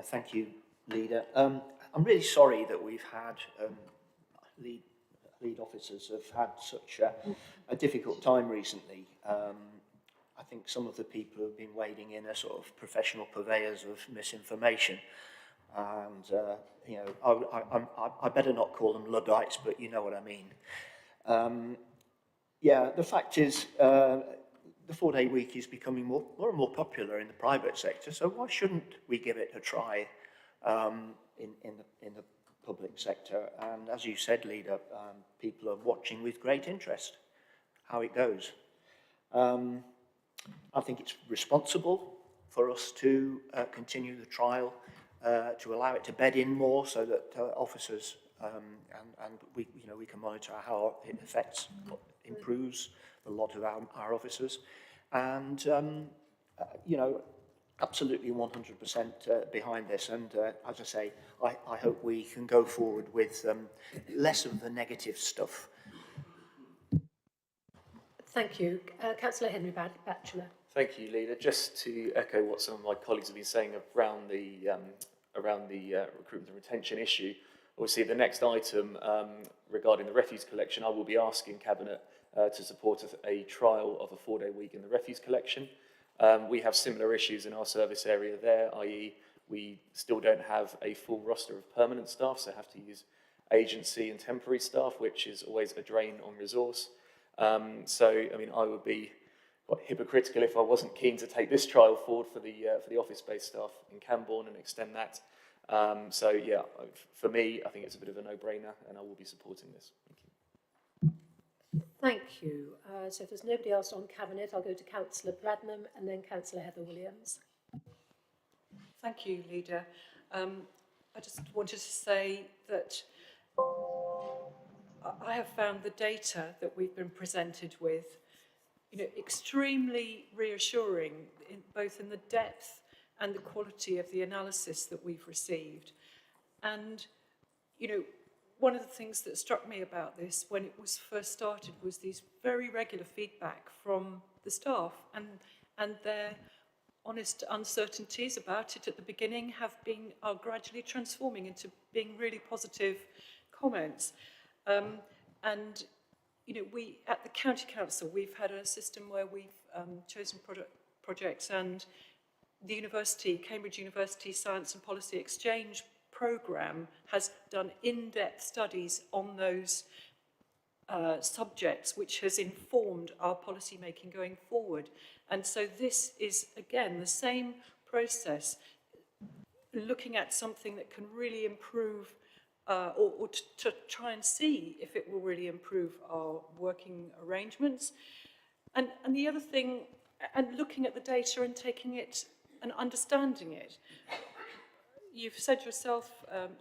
Thank you, Leader. I'm really sorry that we've had lead officers have had such a difficult time recently. I think some of the people have been wading in are sort of professional purveyors of misinformation, and you know, I better not call them Luddites, but you know what I mean. Yeah, the fact is, the 4-day week is becoming more and more popular in the private sector, so why shouldn't we give it a try in the public sector? And as you said, Leader, people are watching with great interest how it goes. I think it's responsible for us to continue the trial, to allow it to bed in more, so that officers and we, you know, we can monitor how it affects, improves a lot of our officers, and you know, absolutely 100% behind this. And as I say, I hope we can go forward with less of the negative stuff. Thank you. Councillor Henry Batchelor. Thank you, Leader. Just to echo what some of my colleagues have been saying around the recruitment and retention issue, obviously the next item regarding the refuse collection, I will be asking Cabinet to support a trial of a 4-day week in the refuse collection. We have similar issues in our service area there, i.e. we still don't have a full roster of permanent staff, so have to use agency and temporary staff, which is always a drain on resource. So, I mean, I would be quite hypocritical if I wasn't keen to take this trial forward for the office-based staff in Camborne and extend that. So, yeah, for me, I think it's a bit of a no-brainer, and I will be supporting this. Thank you. Thank you. So if there's nobody else on Cabinet, I'll go to Councillor Bradnam and then Councillor Heather Williams. Thank you, Leader. I just wanted to say that I have found the data that we've been presented with, you know, extremely reassuring, both in the depth and the quality of the analysis that we've received. And, you know, one of the things that struck me about this when it was first started was these very regular feedback from the staff, and their honest uncertainties about it at the beginning are gradually transforming into being really positive comments. And, you know, we, at the County Council, we've had a system where we've chosen projects and the university, Cambridge University Science and Policy Exchange programme has done in-depth studies on those subjects, which has informed our policy making going forward. And so this is, again, the same process, looking at something that can really improve or to try and see if it will really improve our working arrangements. And the other thing, and looking at the data and taking it and understanding it. You've said yourself,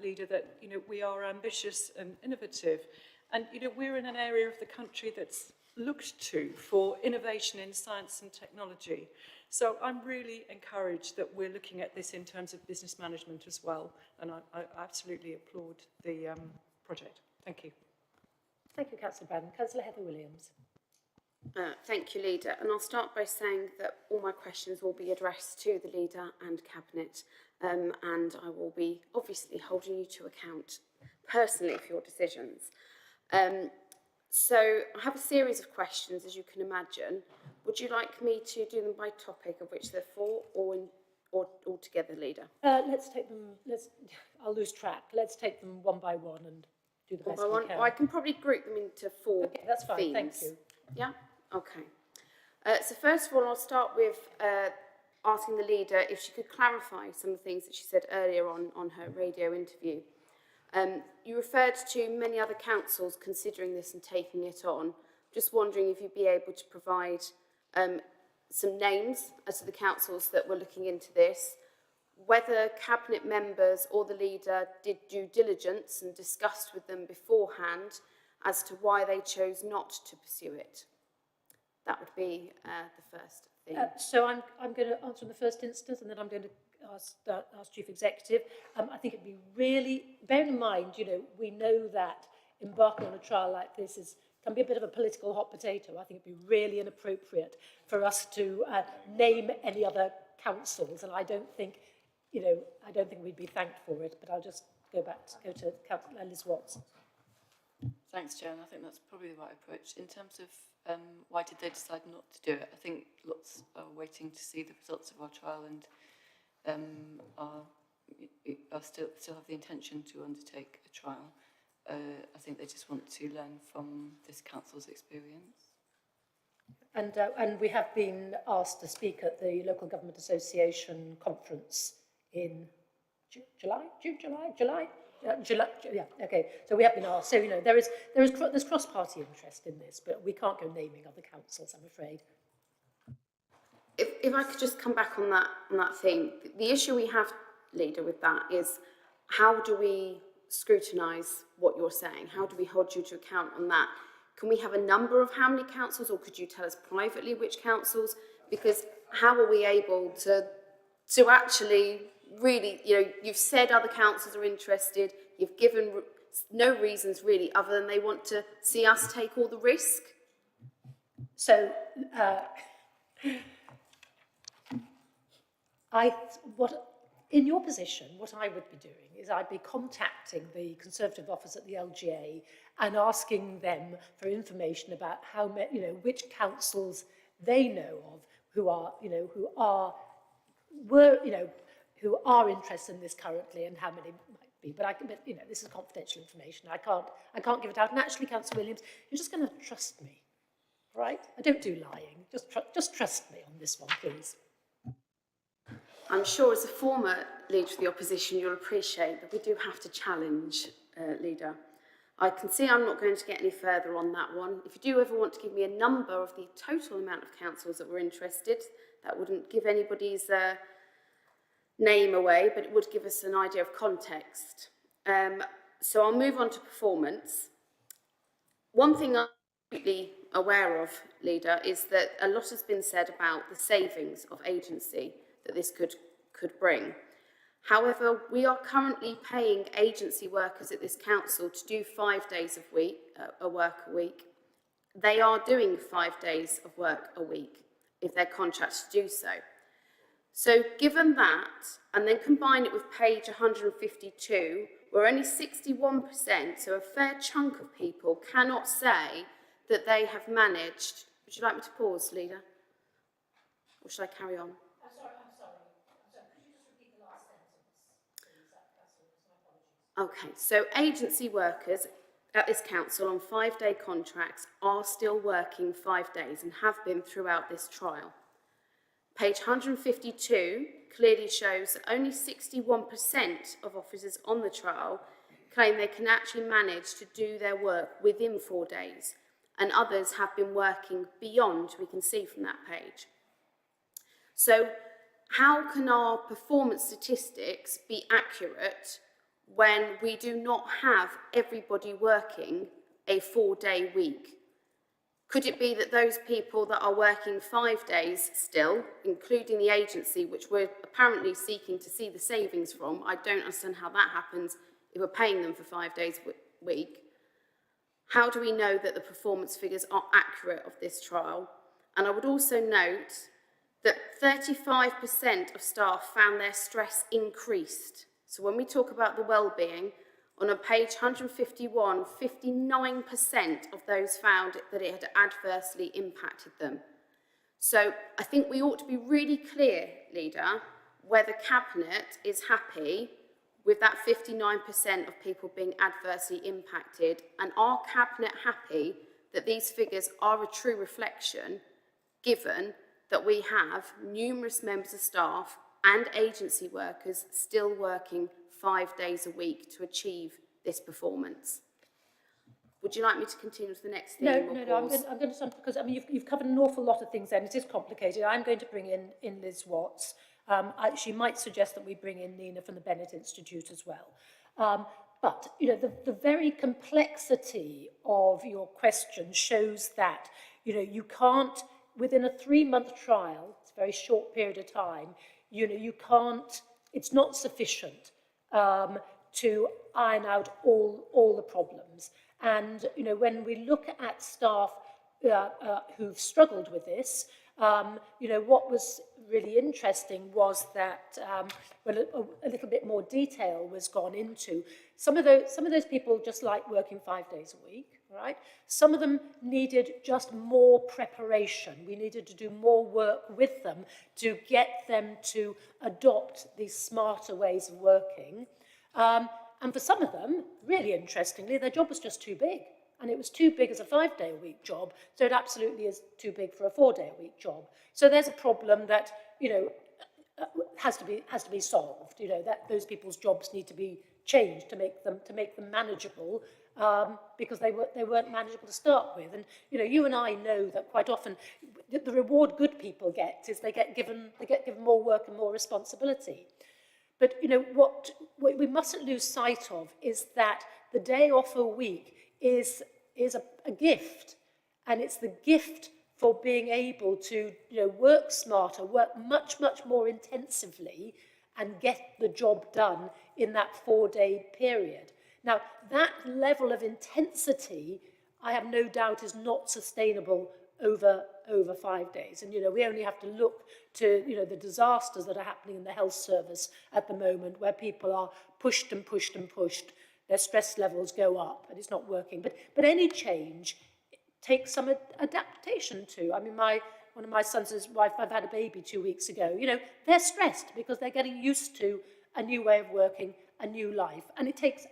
Leader, that we are ambitious and innovative, and we're in an area of the country that's looked to for innovation in science and technology. So I'm really encouraged that we're looking at this in terms of business management as well, and I absolutely applaud the project. Thank you. Thank you, Councillor Braddon. Councillor Heather Williams. Thank you, Leader. And I'll start by saying that all my questions will be addressed to the Leader and Cabinet, and I will be obviously holding you to account personally for your decisions. So I have a series of questions, as you can imagine. Would you like me to do them by topic, of which there are 4, or altogether, Leader? Let's take them, I'll lose track. Let's take them one by one and do the best we can. Well, I can probably group them into 4 Okay, that's fine, themes. thank you. Yeah? Okay. So first of all, I'll start with asking the Leader if she could clarify some of the things that she said earlier on her radio interview. You referred to many other councils considering this and taking it on. Just wondering if you'd be able to provide some names as to the councils that were looking into this, whether Cabinet members or the Leader did due diligence and discussed with them beforehand as to why they chose not to pursue it. That would be the first thing. So I'm going to answer in the first instance, and then I'm going to ask Chief Executive. I think it'd be really, bearing in mind, we know that embarking on a trial like this can be a bit of a political hot potato. I think it'd be really inappropriate for us to name any other councils, and I don't think we'd be thanked for it. But I'll just go to Councillor Liz Watts. Thanks, Chair, and I think that's probably the right approach. In terms of why did they decide not to do it, I think lots are waiting to see the results of our trial and are still have the intention to undertake a trial. I think they just want to learn from this council's experience. And we have been asked to speak at the Local Government Association conference in July. Yeah, okay. So we have been asked. So there's cross-party interest in this, but we can't go naming other councils, I'm afraid. If I could just come back on that theme, the issue we have, Leader, with that is how do we scrutinise what you're saying? How do we hold you to account on that? Can we have a number of how many councils, or could you tell us privately which councils? Because how are we able to actually really, you've said other councils are interested, you've given no reasons really other than they want to see us take all the risk? So, in your position, what I would be doing is I'd be contacting the Conservative office at the LGA and asking them for information about which councils they know of who are interested in this currently and how many might be. But this is confidential information. I can't give it out. And actually, Councillor Williams, you're just going to trust me, right? I don't do lying. Just trust me on this one, please. I'm sure as a former Leader of the Opposition, you'll appreciate that we do have to challenge, Leader. I can see I'm not going to get any further on that one. If you do ever want to give me a number of the total amount of councils that were interested, that wouldn't give anybody's name away, but it would give us an idea of context. So I'll move on to performance. One thing I'm completely aware of, Leader, is that a lot has been said about the savings of agency that this could bring. However, we are currently paying agency workers at this council to do 5 days of work a week. They are doing 5 days of work a week if they're contracted to do so. So given that, and then combine it with page 152, where only 61%, so a fair chunk of people, cannot say that they have managed. Would you like me to pause, Leader? Or should I carry on? I'm sorry. Okay, so agency workers at this council on 5-day contracts are still working 5 days and have been throughout this trial. Page 152 clearly shows that only 61% of officers on the trial claim they can actually manage to do their work within 4 days, and others have been working beyond, we can see from that page. So how can our performance statistics be accurate when we do not have everybody working a 4-day week? Could it be that those people that are working 5 days still, including the agency, which we're apparently seeking to see the savings from, I don't understand how that happens if we're paying them for 5 days a week. How do we know that the performance figures are accurate of this trial? And I would also note that 35% of staff found their stress increased. So when we talk about the well-being, on page 151, 59% of those found that it had adversely impacted them. So I think we ought to be really clear, Leader, whether Cabinet is happy with that 59% of people being adversely impacted, and are Cabinet happy that these figures are a true reflection, given that we have numerous members of staff and agency workers still working 5 days a week to achieve this performance. Would you like me to continue to the next theme? No, I'm going to stop, because I mean you've covered an awful lot of things there, and it is complicated. I'm going to bring in Liz Watts. She might suggest that we bring in Nina from the Bennett Institute as well. But you know, the very complexity of your question shows that you can't, within a 3-month trial, it's a very short period of time, you can't. It's not sufficient to iron out all the problems. And when we look at staff who've struggled with this, what was really interesting was that when a little bit more detail was gone into, some of those people just like working 5 days a week, right? Some of them needed just more preparation. We needed to do more work with them to get them to adopt these smarter ways of working. And for some of them, really interestingly, their job was just too big. And it was too big as a 5-day-a-week job, so it absolutely is too big for a 4-day-a-week job. So there's a problem that, has to be solved. That those people's jobs need to be changed to make them manageable, because they weren't manageable to start with. And you and I know that quite often the reward good people get is they get given more work and more responsibility. But what we mustn't lose sight of is that the day off a week is a gift, and it's the gift for being able to work smarter, work much more intensively, and get the job done in that 4-day period. Now, that level of intensity, I have no doubt, is not sustainable over 5 days. And we only have to look to the disasters that are happening in the health service at the moment, where people are pushed and pushed and pushed. Their stress levels go up, and it's not working. But any change takes some adaptation to. I mean, one of my sons and his wife, I've had a baby 2 weeks ago. They're stressed because they're getting used to a new way of working, a new life, and it takes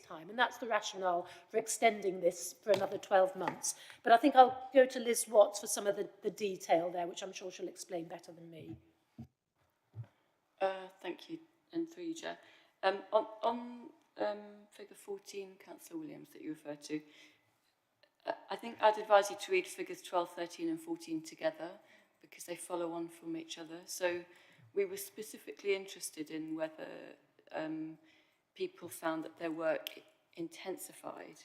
time. And that's the rationale for extending this for another 12 months. But I think I'll go to Liz Watts for some of the detail there, which I'm sure she'll explain better than me. Thank you, and through you, Chair. On figure 14, Councillor Williams, that you referred to, I think I'd advise you to read figures 12, 13 and 14 together, because they follow on from each other. So we were specifically interested in whether people found that their work intensified,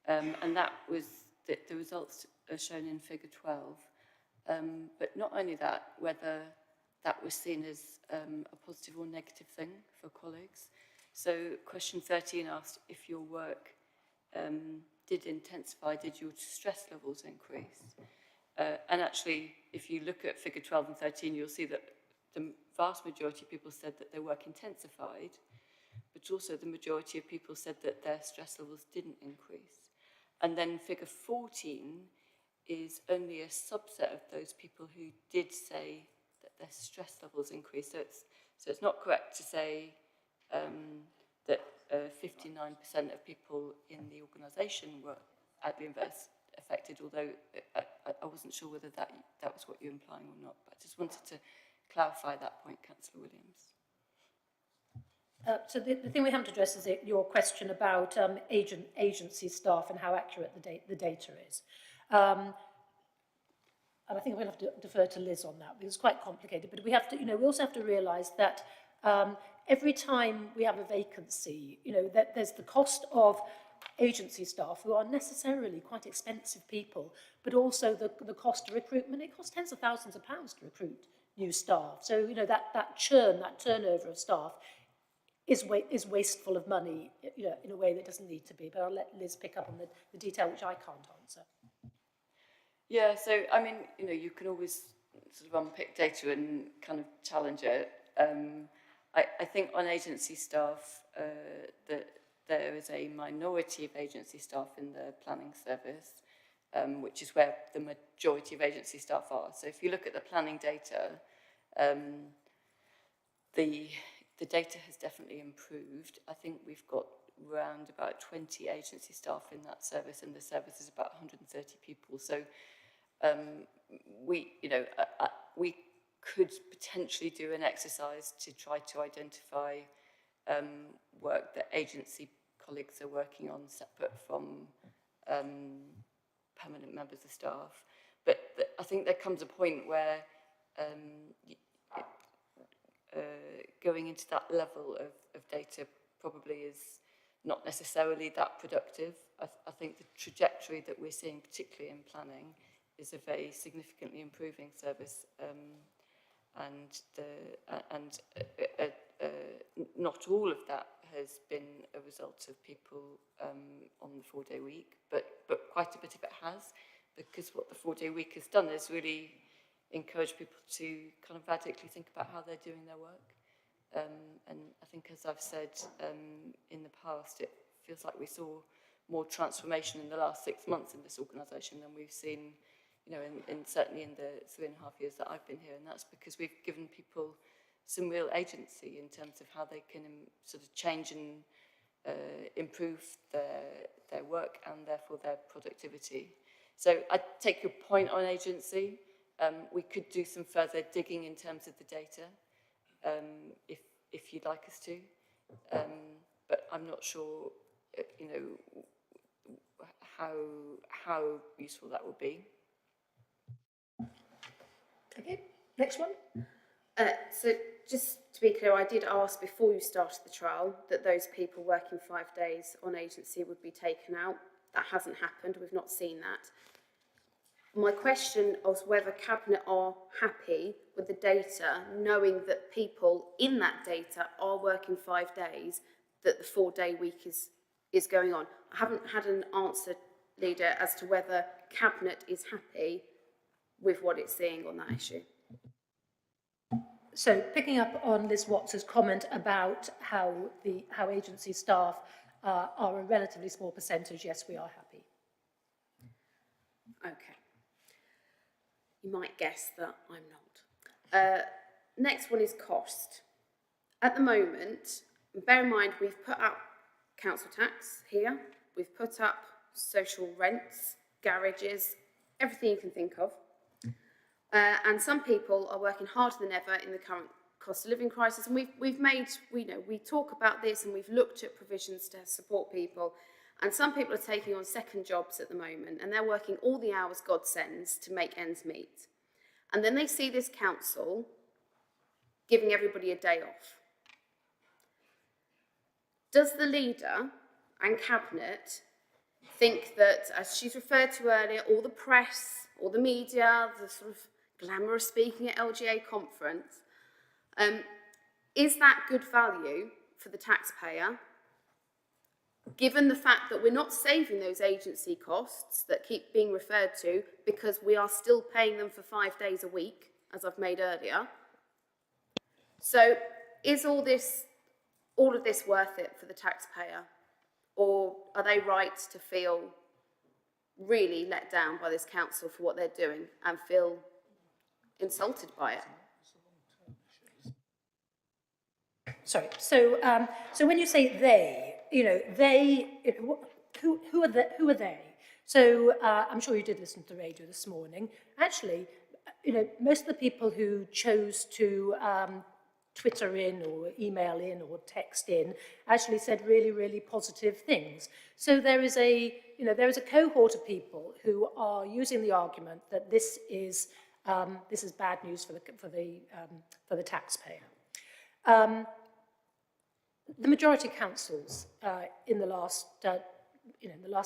and that was the results are shown in figure 12. But not only that, whether that was seen as a positive or negative thing for colleagues. So question 13 asked if your work did intensify, did your stress levels increase? And actually, if you look at figure 12 and 13, you'll see that the vast majority of people said that their work intensified, but also the majority of people said that their stress levels didn't increase. And then figure 14 is only a subset of those people who did say that their stress levels increased. So it's not correct to say that 59% of people in the organisation were at the inverse affected, although I wasn't sure whether that was what you're implying or not, but I just wanted to clarify that point, Councillor Williams. So the thing we haven't addressed is your question about agency staff and how accurate the data is. And I think we'll have to defer to Liz on that because it's quite complicated. But we have to, we also have to realise that every time we have a vacancy, that there's the cost of agency staff who are necessarily quite expensive people, but also the cost of recruitment. It costs tens of thousands of pounds to recruit new staff. So, that churn, that turnover of staff is wasteful of money, in a way that doesn't need to be. But I'll let Liz pick up on the detail, which I can't answer. Yeah, so, I mean, you can always sort of unpick data and kind of challenge it. I think on agency staff, that there is a minority of agency staff in the planning service, which is where the majority of agency staff are. So if you look at the planning data, the data has definitely improved. I think we've got around about 20 agency staff in that service, and the service is about 130 people. So we could potentially do an exercise to try to identify work that agency colleagues are working on separate from permanent members of staff. But I think there comes a point where going into that level of data probably is not necessarily that productive. I think the trajectory that we're seeing, particularly in planning, is a very significantly improving service, and not all of that has been a result of people on the 4-day week, but quite a bit of it has, because what the 4-day week has done is really encourage people to kind of radically think about how they're doing their work. And I think, as I've said in the past, it feels like we saw more transformation in the last 6 months in this organisation than we've seen, certainly in the 3.5 years that I've been here. And that's because we've given people some real agency in terms of how they can sort of change and improve their work and therefore their productivity. So I take your point on agency. We could do some further digging in terms of the data, if you'd like us to, but I'm not sure, how useful that would be. Okay, next one. So just to be clear, I did ask before you started the trial that those people working 5 days on agency would be taken out. That hasn't happened. We've not seen that. My question was whether Cabinet are happy with the data, knowing that people in that data are working 5 days, that the 4-day week is going on. I haven't had an answer, Leader, as to whether Cabinet is happy with what it's seeing on that issue. So picking up on Liz Watts' comment about how agency staff are a relatively small percentage, yes, we are happy. Okay. You might guess that I'm not. Next one is cost. At the moment, bear in mind we've put up council tax here, we've put up social rents, garages, everything you can think of. And some people are working harder than ever in the current cost of living crisis. And we talk about this and we've looked at provisions to support people. And some people are taking on second jobs at the moment and they're working all the hours God sends to make ends meet. And then they see this council giving everybody a day off. Does the Leader and Cabinet think that, as she's referred to earlier, all the press, all the media, the sort of glamorous speaking at LGA conference, is that good value for the taxpayer, given the fact that we're not saving those agency costs that keep being referred to because we are still paying them for 5 days a week, as I've made earlier? So is all of this worth it for the taxpayer? Or are they right to feel really let down by this council for what they're doing and feel insulted by it? Sorry, so when you say they, you know, who are they? So I'm sure you did listen to the radio this morning. Actually, you know, most of the people who chose to Twitter in or email in or text in actually said really, really positive things. So there is a cohort of people who are using the argument that this is bad news for the taxpayer. The majority of councils in the last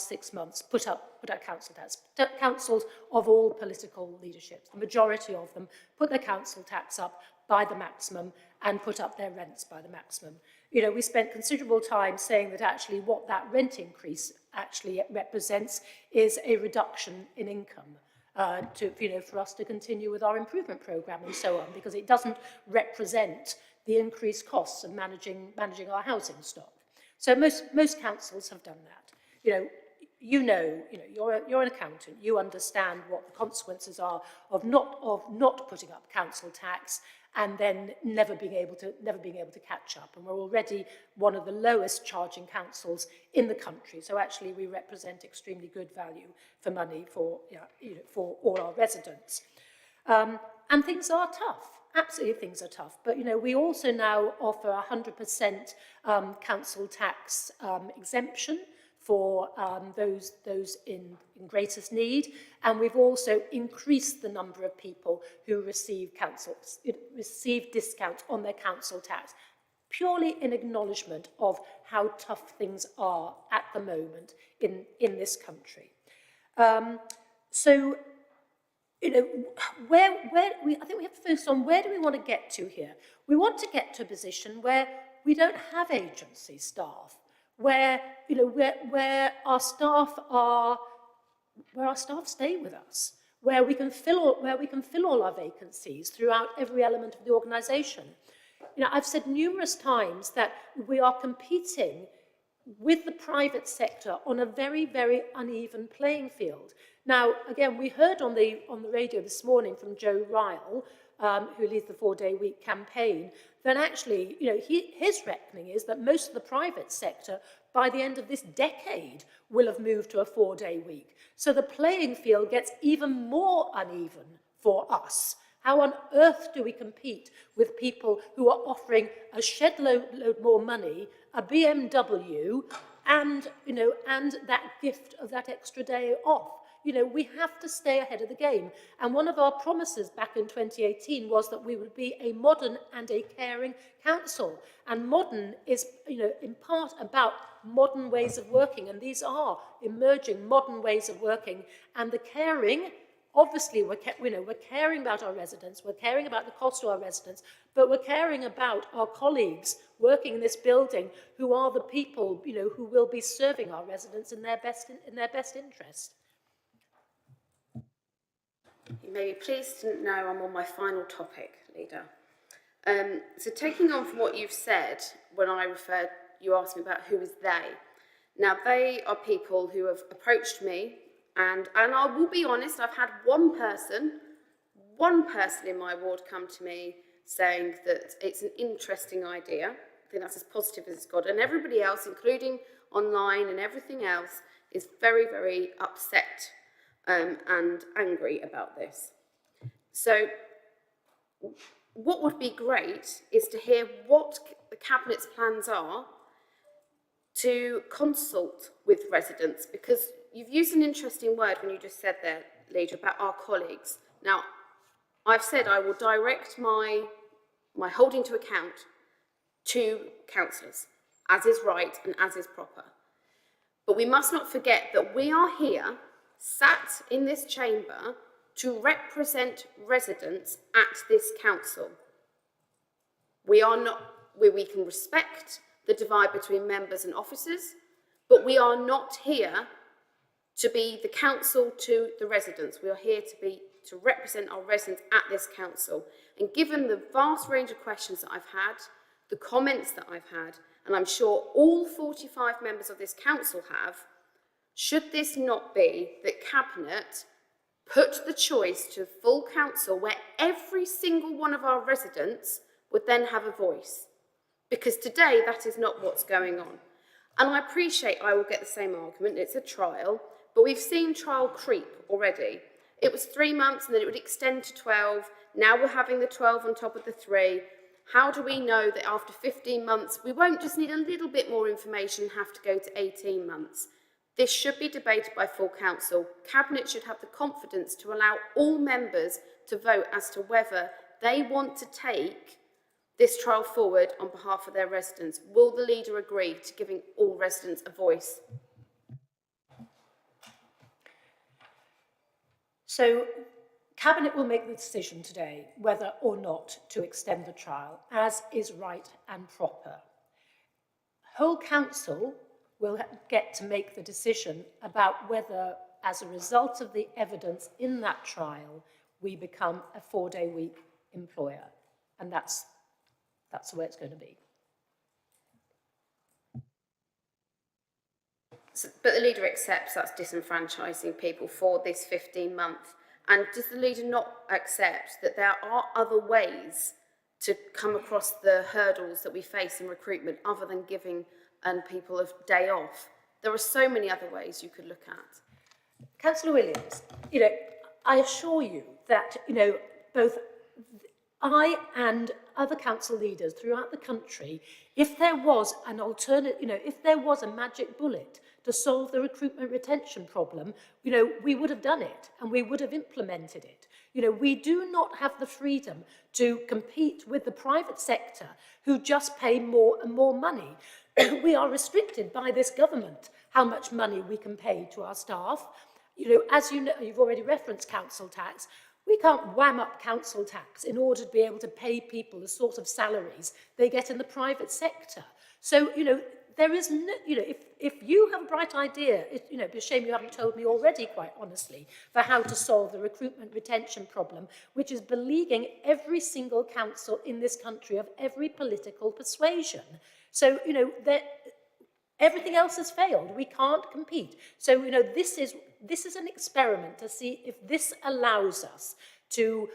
6 months put up council tax. Councils of all political leaderships, the majority of them put their council tax up by the maximum and put up their rents by the maximum. You know, we spent considerable time saying that actually what that rent increase actually represents is a reduction in income for us to continue with our improvement programme and so on, because it doesn't represent the increased costs of managing our housing stock. So most councils have done that. You're an accountant. You understand what the consequences are of not putting up council tax and then never being able to catch up. And we're already one of the lowest charging councils in the country. So actually, we represent extremely good value for money for all our residents. And things are tough. Absolutely, things are tough. But, we also now offer 100% council tax exemption for those in greatest need. And we've also increased the number of people who receive discounts on their council tax, purely in acknowledgement of how tough things are at the moment in this country. I think we have to focus on where do we want to get to here. We want to get to a position where we don't have agency staff, where our staff stay with us, where we can fill all our vacancies throughout every element of the organisation. I've said numerous times that we are competing with the private sector on a very, very uneven playing field. Now, again, we heard on the radio this morning from Joe Ryle, who leads the 4-day week campaign, that actually, his reckoning is that most of the private sector, by the end of this decade, will have moved to a 4-day week. So the playing field gets even more uneven for us. How on earth do we compete with people who are offering a shed load more money, a BMW, and that gift of that extra day off? We have to stay ahead of the game. And one of our promises back in 2018 was that we would be a modern and a caring council. And modern is, in part about modern ways of working. And these are emerging modern ways of working. And the caring, obviously, we're caring about our residents, we're caring about the cost to our residents, but we're caring about our colleagues working in this building who are the people, who will be serving our residents in their best interest. You may be pleased to know I'm on my final topic, Leader. So taking on from what you've said, when you asked me about who is they. Now, they are people who have approached me, and I will be honest, I've had one person in my ward come to me saying that it's an interesting idea. I think that's as positive as it's got. And everybody else, including online and everything else, is very, very upset and angry about this. So what would be great is to hear what the Cabinet's plans are to consult with residents, because you've used an interesting word when you just said there, Leader, about our colleagues. Now, I've said I will direct my holding to account to councillors, as is right and as is proper. But we must not forget that we are here, sat in this chamber, to represent residents at this council. We can respect the divide between members and officers, but we are not here to be the council to the residents. We are here to represent our residents at this council. And given the vast range of questions that I've had, the comments that I've had, and I'm sure all 45 members of this council have, should this not be that Cabinet put the choice to full council where every single one of our residents would then have a voice? Because today that is not what's going on. And I appreciate I will get the same argument, it's a trial, but we've seen trial creep already. It was 3 months and then it would extend to 12. Now we're having the 12 on top of the 3. How do we know that after 15 months, we won't just need a little bit more information and have to go to 18 months? This should be debated by full council. Cabinet should have the confidence to allow all members to vote as to whether they want to take this trial forward on behalf of their residents. Will the leader agree to giving all residents a voice? So, Cabinet will make the decision today whether or not to extend the trial, as is right and proper. Whole council will get to make the decision about whether, as a result of the evidence in that trial, we become a 4-day week employer. And that's the way it's going to be. So, but the leader accepts that's disenfranchising people for this 15-month. And does the leader not accept that there are other ways to come across the hurdles that we face in recruitment other than giving people a day off? There are so many other ways you could look at. Councillor Williams, I assure you that, both I and other council leaders throughout the country, if there was an alternate, if there was a magic bullet to solve the recruitment retention problem, we would have done it and we would have implemented it. We do not have the freedom to compete with the private sector who just pay more and more money. We are restricted by this government how much money we can pay to our staff. As you know, you've already referenced council tax. We can't wham up council tax in order to be able to pay people the sort of salaries they get in the private sector. So, there is no, if you have a bright idea, it's a shame you haven't told me already, quite honestly, for how to solve the recruitment retention problem, which is beleaguering every single council in this country of every political persuasion. So, everything else has failed. We can't compete. So, this is an experiment to see if this allows us to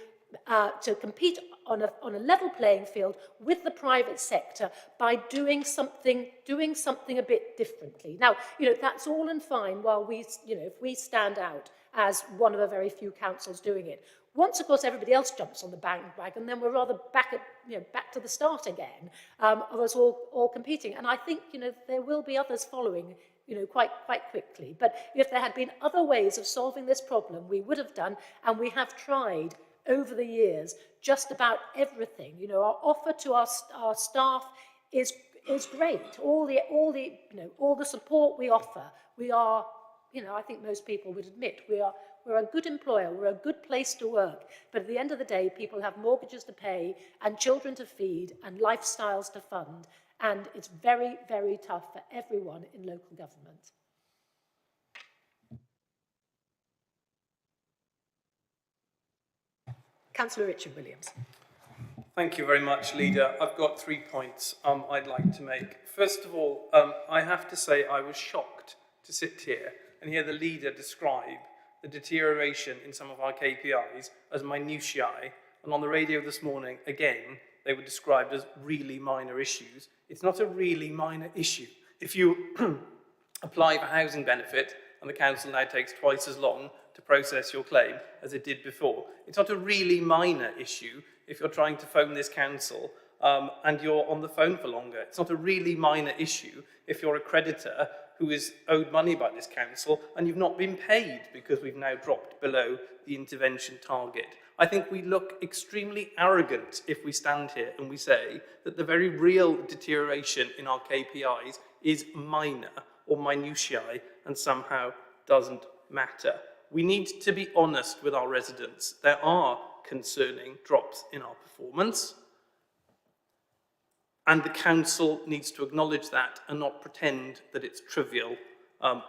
compete on a level playing field with the private sector by doing something a bit differently. Now, that's all and fine while we, if we stand out as one of the very few councils doing it. Once, of course, everybody else jumps on the bandwagon, then we're rather back to the start again of us all competing. And I think, there will be others following, quite quickly. But if there had been other ways of solving this problem, we would have done, and we have tried over the years just about everything. Our offer to our staff is great. All the support we offer, we are, I think most people would admit we're a good employer, we're a good place to work, but at the end of the day, people have mortgages to pay and children to feed and lifestyles to fund, and it's very, very tough for everyone in local government. Councillor Richard Williams. Thank you very much, Leader. I've got 3 points I'd like to make. First of all, I have to say I was shocked to sit here and hear the Leader describe the deterioration in some of our KPIs as minutiae, and on the radio this morning, again, they were described as really minor issues. It's not a really minor issue. If you apply for housing benefit and the council now takes twice as long to process your claim as it did before, it's not a really minor issue if you're trying to phone this council and you're on the phone for longer. It's not a really minor issue if you're a creditor who is owed money by this council and you've not been paid because we've now dropped below the intervention target. I think we look extremely arrogant if we stand here and we say that the very real deterioration in our KPIs is minor or minutiae and somehow doesn't matter. We need to be honest with our residents. There are concerning drops in our performance, and the council needs to acknowledge that and not pretend that it's trivial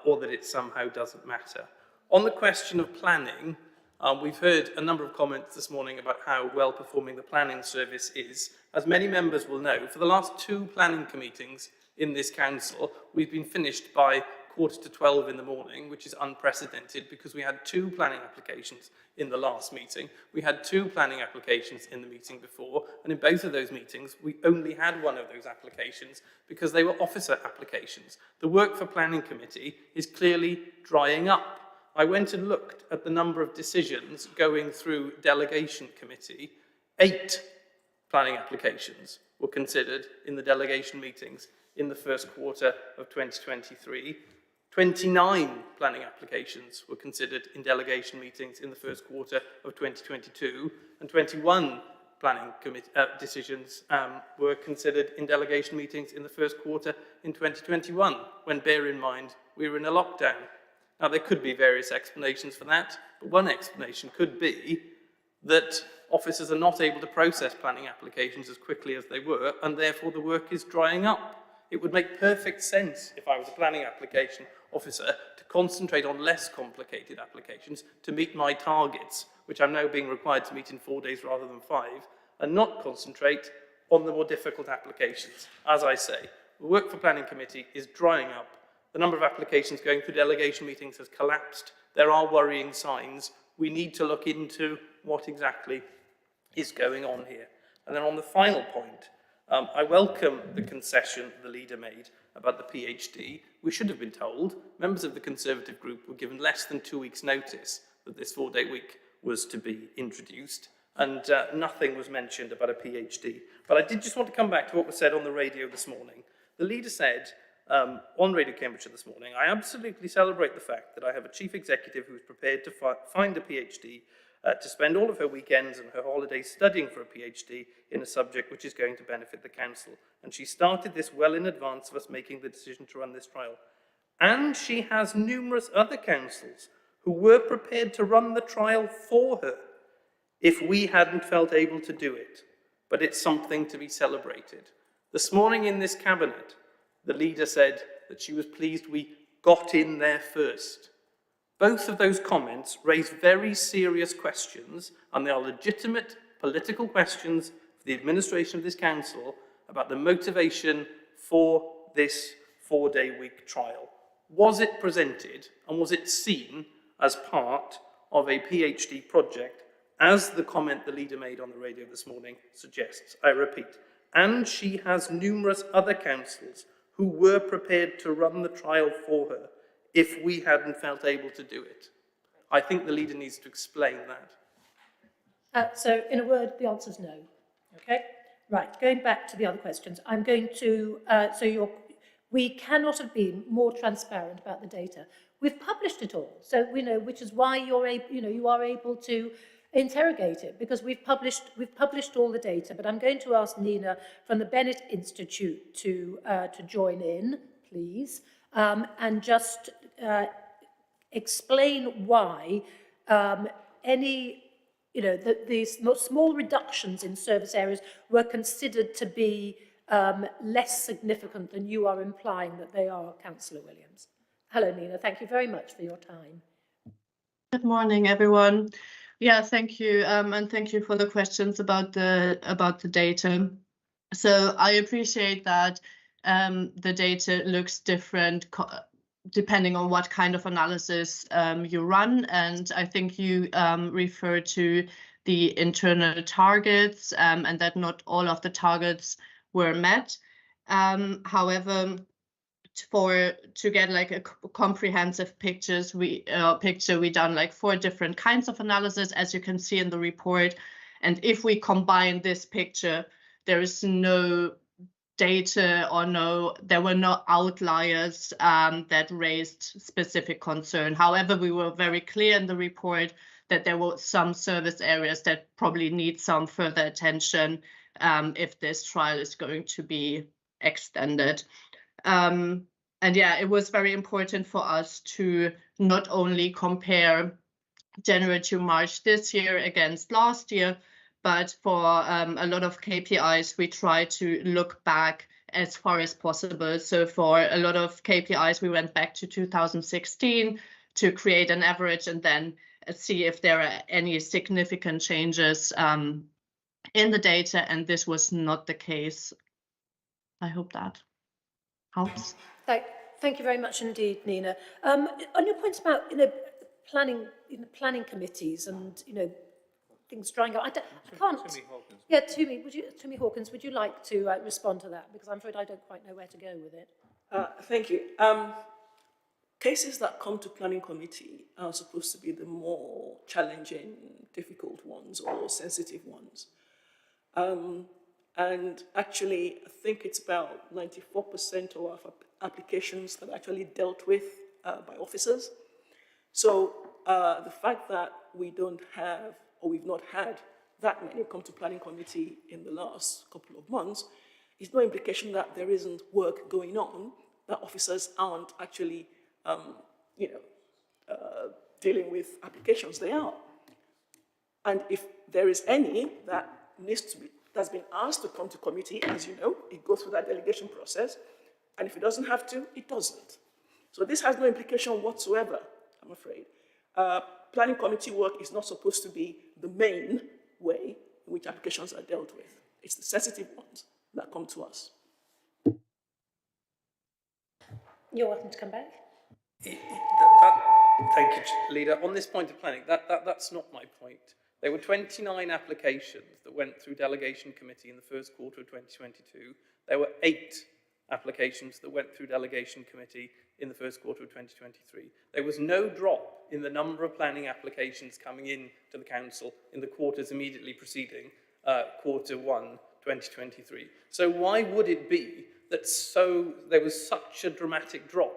or that it somehow doesn't matter. On the question of planning, we've heard a number of comments this morning about how well performing the planning service is. As many members will know, for the last 2 planning meetings in this council, we've been finished by 11:45 in the morning, which is unprecedented because we had 2 planning applications in the last meeting. We had 2 planning applications in the meeting before, and in both of those meetings, we only had one of those applications because they were officer applications. The work for planning committee is clearly drying up. I went and looked at the number of decisions going through delegation committee. 8 planning applications were considered in the delegation meetings in the first quarter of 2023. 29 planning applications were considered in delegation meetings in the first quarter of 2022, and 21 planning decisions were considered in delegation meetings in the first quarter in 2021, when, bear in mind, we were in a lockdown. Now, there could be various explanations for that, but one explanation could be that officers are not able to process planning applications as quickly as they were, and therefore the work is drying up. It would make perfect sense, if I was a planning application officer, to concentrate on less complicated applications to meet my targets, which I'm now being required to meet in 4 days rather than 5, and not concentrate on the more difficult applications. As I say, the work for planning committee is drying up. The number of applications going through delegation meetings has collapsed. There are worrying signs. We need to look into what exactly is going on here. And then on the final point, I welcome the concession the leader made about the PhD. We should have been told, members of the Conservative group were given less than 2 weeks' notice that this 4-day week was to be introduced, and nothing was mentioned about a PhD. But I did just want to come back to what was said on the radio this morning. The leader said on Radio Cambridgeshire this morning, "I absolutely celebrate the fact that I have a chief executive who is prepared to find a PhD, to spend all of her weekends and her holidays studying for a PhD in a subject which is going to benefit the council. And she started this well in advance of us making the decision to run this trial. And she has numerous other councils who were prepared to run the trial for her if we hadn't felt able to do it. But it's something to be celebrated." This morning in this cabinet, the leader said that she was pleased we got in there first. Both of those comments raise very serious questions, and they are legitimate political questions for the administration of this council about the motivation for this 4-day week trial. Was it presented and was it seen as part of a PhD project, as the comment the leader made on the radio this morning suggests? I repeat, and she has numerous other councils who were prepared to run the trial for her if we hadn't felt able to do it. I think the leader needs to explain that. So, in a word, the answer is no. Okay? Right, going back to the other questions, I'm going to, we cannot have been more transparent about the data. We've published it all, so we know, which is why you are able to interrogate it, because we've published all the data. But I'm going to ask Nina from the Bennett Institute to join in, please, and just explain why these small reductions in service areas were considered to be less significant than you are implying that they are, Councillor Williams. Hello, Nina. Thank you very much for your time. Good morning, everyone. Yeah, thank you, and thank you for the questions about the data. So I appreciate that the data looks different depending on what kind of analysis you run, and I think you refer to the internal targets and that not all of the targets were met. However, to get like a comprehensive picture, we done like 4 different kinds of analysis, as you can see in the report. And if we combine this picture, there is no data or there were no outliers that raised specific concern. However, we were very clear in the report that there were some service areas that probably need some further attention if this trial is going to be extended. And yeah, it was very important for us to not only compare January to March this year against last year, but for a lot of KPIs, we try to look back as far as possible. So for a lot of KPIs, we went back to 2016 to create an average and then see if there are any significant changes in the data, and this was not the case. I hope that helps. Thank you very much indeed, Nina. On your points about, planning, planning committees and, things drying up, I can't... Timmy Hawkins. Yeah, Timmy Hawkins, would you like to respond to that? Because I'm afraid I don't quite know where to go with it. Thank you. Cases that come to planning committee are supposed to be the more challenging, difficult ones or sensitive ones. And actually, I think it's about 94% of our applications that are actually dealt with by officers. So the fact that we don't have, or we've not had that many come to planning committee in the last couple of months is no implication that there isn't work going on, that officers aren't actually dealing with applications. They are. And if there is any that that's been asked to come to committee, as you know, it goes through that delegation process. And if it doesn't have to, it doesn't. So this has no implication whatsoever, I'm afraid. Planning committee work is not supposed to be the main way in which applications are dealt with. It's the sensitive ones that come to us. You're welcome to come back. Thank you, Leader. On this point of planning, that's not my point. There were 29 applications that went through delegation committee in the first quarter of 2022. There were 8 applications that went through delegation committee in the first quarter of 2023. There was no drop in the number of planning applications coming in to the council in the quarters immediately preceding quarter 1, 2023. So why would it be that there was such a dramatic drop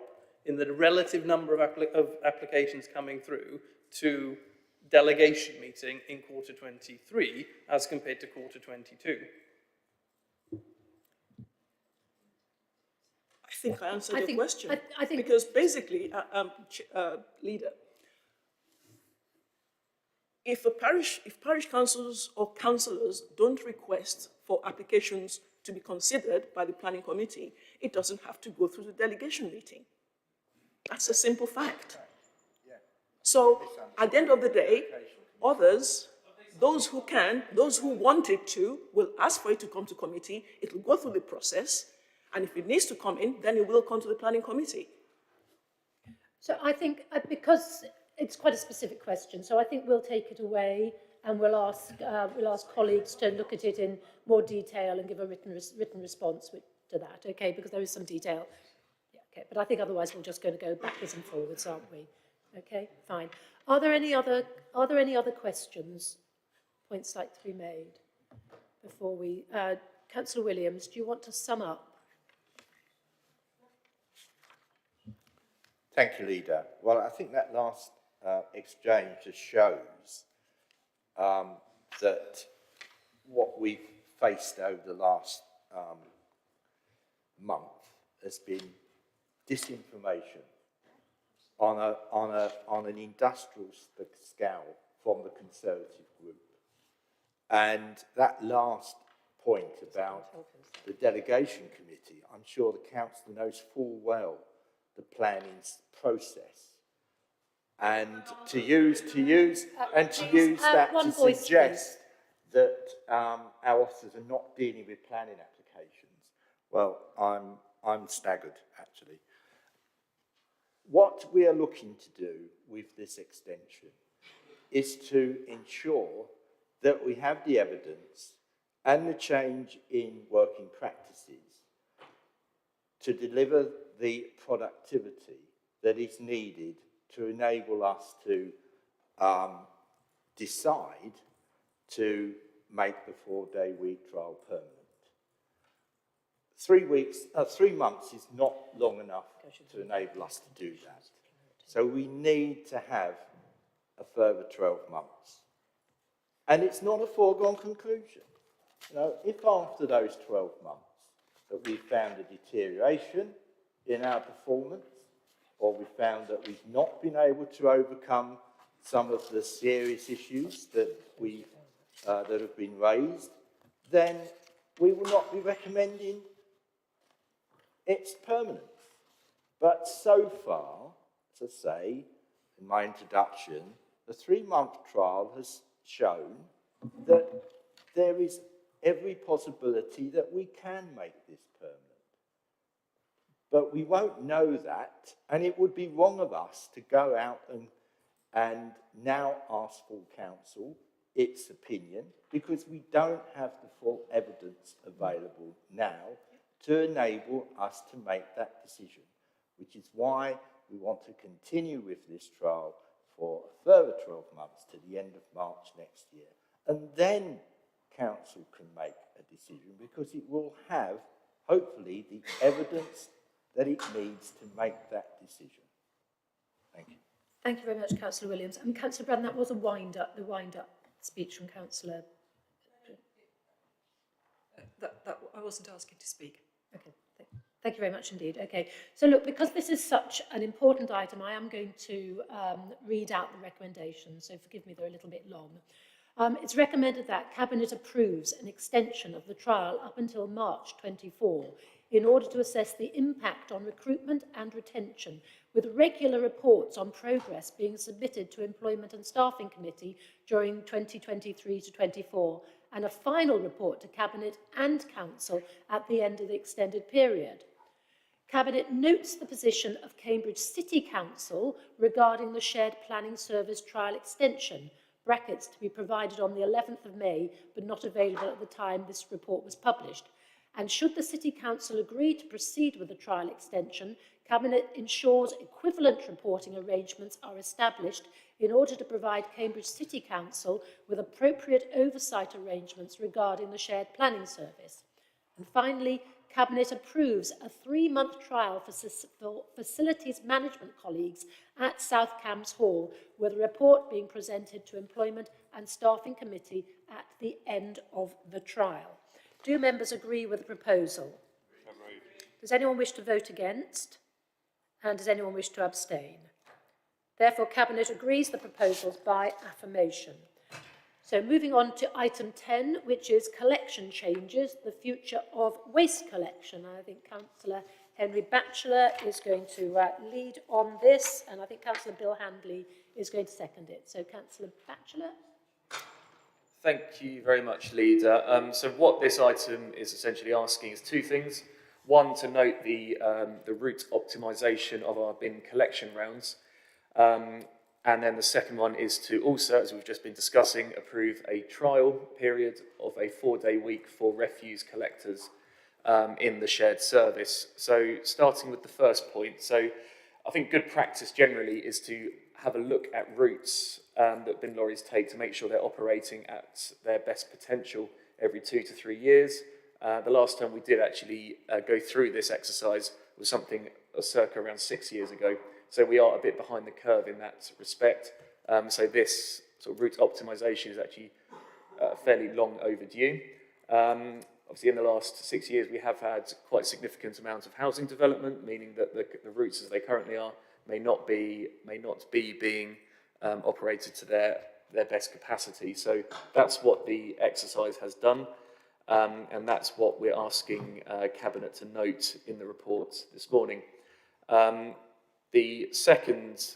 in the relative number of applications coming through to delegation meeting in quarter 23 as compared to quarter 22? I think I answered your question. I think because basically, Leader, if parish councils or councillors don't request for applications to be considered by the planning committee, it doesn't have to go through the delegation meeting. That's a simple fact. So at the end of the day, others, those who can, those who wanted to, will ask for it to come to committee. It will go through the process. And if it needs to come in, then it will come to the planning committee. So I think, because it's quite a specific question, so I think we'll take it away and we'll ask colleagues to look at it in more detail and give a written response to that, okay? Because there is some detail. Yeah, okay. But I think otherwise we're just going to go backwards and forwards, aren't we? Okay, fine. Are there any other questions, points like to be made before we? Councillor Williams, do you want to sum up? Thank you, Leader. Well, I think that last exchange just shows that what we've faced over the last month has been disinformation on an industrial scale from the Conservative group. And that last point about the delegation committee, I'm sure the council knows full well the planning process, and to use that to suggest that our officers are not dealing with planning applications. Well, I'm staggered actually. What we are looking to do with this extension is to ensure that we have the evidence and the change in working practices to deliver the productivity that is needed to enable us to decide to make the 4-day week trial permanent. 3 months is not long enough to enable us to do that. So we need to have a further 12 months. And it's not a foregone conclusion. You know, if after those 12 months that we found a deterioration in our performance, or we found that we've not been able to overcome some of the serious issues that that have been raised, then we will not be recommending its permanence. But so far, as I say in my introduction, the 3-month trial has shown that there is every possibility that we can make this permanent. But we won't know that, and it would be wrong of us to go out and now ask full council its opinion, because we don't have the full evidence available now to enable us to make that decision, which is why we want to continue with this trial for a further 12 months to the end of March next year. And then council can make a decision, because it will have, hopefully, the evidence that it needs to make that decision. Thank you. Thank you very much, Councillor Williams. And Councillor Brand, that was the wind-up speech from Councillor. I wasn't asking to speak. Okay, thank you very much indeed. Okay, so look, because this is such an important item, I am going to read out the recommendations, so forgive me, they're a little bit long. It's recommended that Cabinet approves an extension of the trial up until March 24 in order to assess the impact on recruitment and retention, with regular reports on progress being submitted to Employment and Staffing Committee during 2023 to 24, and a final report to Cabinet and Council at the end of the extended period. Cabinet notes the position of Cambridge City Council regarding the Shared Planning Service trial extension, brackets to be provided on the 11th of May, but not available at the time this report was published. And should the City Council agree to proceed with the trial extension, Cabinet ensures equivalent reporting arrangements are established in order to provide Cambridge City Council with appropriate oversight arrangements regarding the Shared Planning Service. And finally, Cabinet approves a 3-month trial for facilities management colleagues at South Cambs Hall, with a report being presented to Employment and Staffing Committee at the end of the trial. Do members agree with the proposal? Does anyone wish to vote against? And does anyone wish to abstain? Therefore, Cabinet agrees the proposals by affirmation. So moving on to item 10, which is collection changes, the future of waste collection. I think Councillor Henry Batchelor is going to lead on this, and I think Councillor Bill Handley is going to second it. So Councillor Batchelor. Thank you very much, Leader. So what this item is essentially asking is two things. One, to note the route optimisation of our bin collection rounds. And then the second one is to also, as we've just been discussing, approve a trial period of a 4-day week for refuse collectors in the shared service. So starting with the first point, so I think good practice generally is to have a look at routes that bin lorries take to make sure they're operating at their best potential every 2 to 3 years. The last time we did actually go through this exercise was something circa around 6 years ago. So we are a bit behind the curve in that respect. So this sort of route optimisation is actually fairly long overdue. Obviously, in the last 6 years, we have had quite a significant amount of housing development, meaning that the routes as they currently are may not be being operated to their best capacity. So that's what the exercise has done, and that's what we're asking Cabinet to note in the report this morning. The second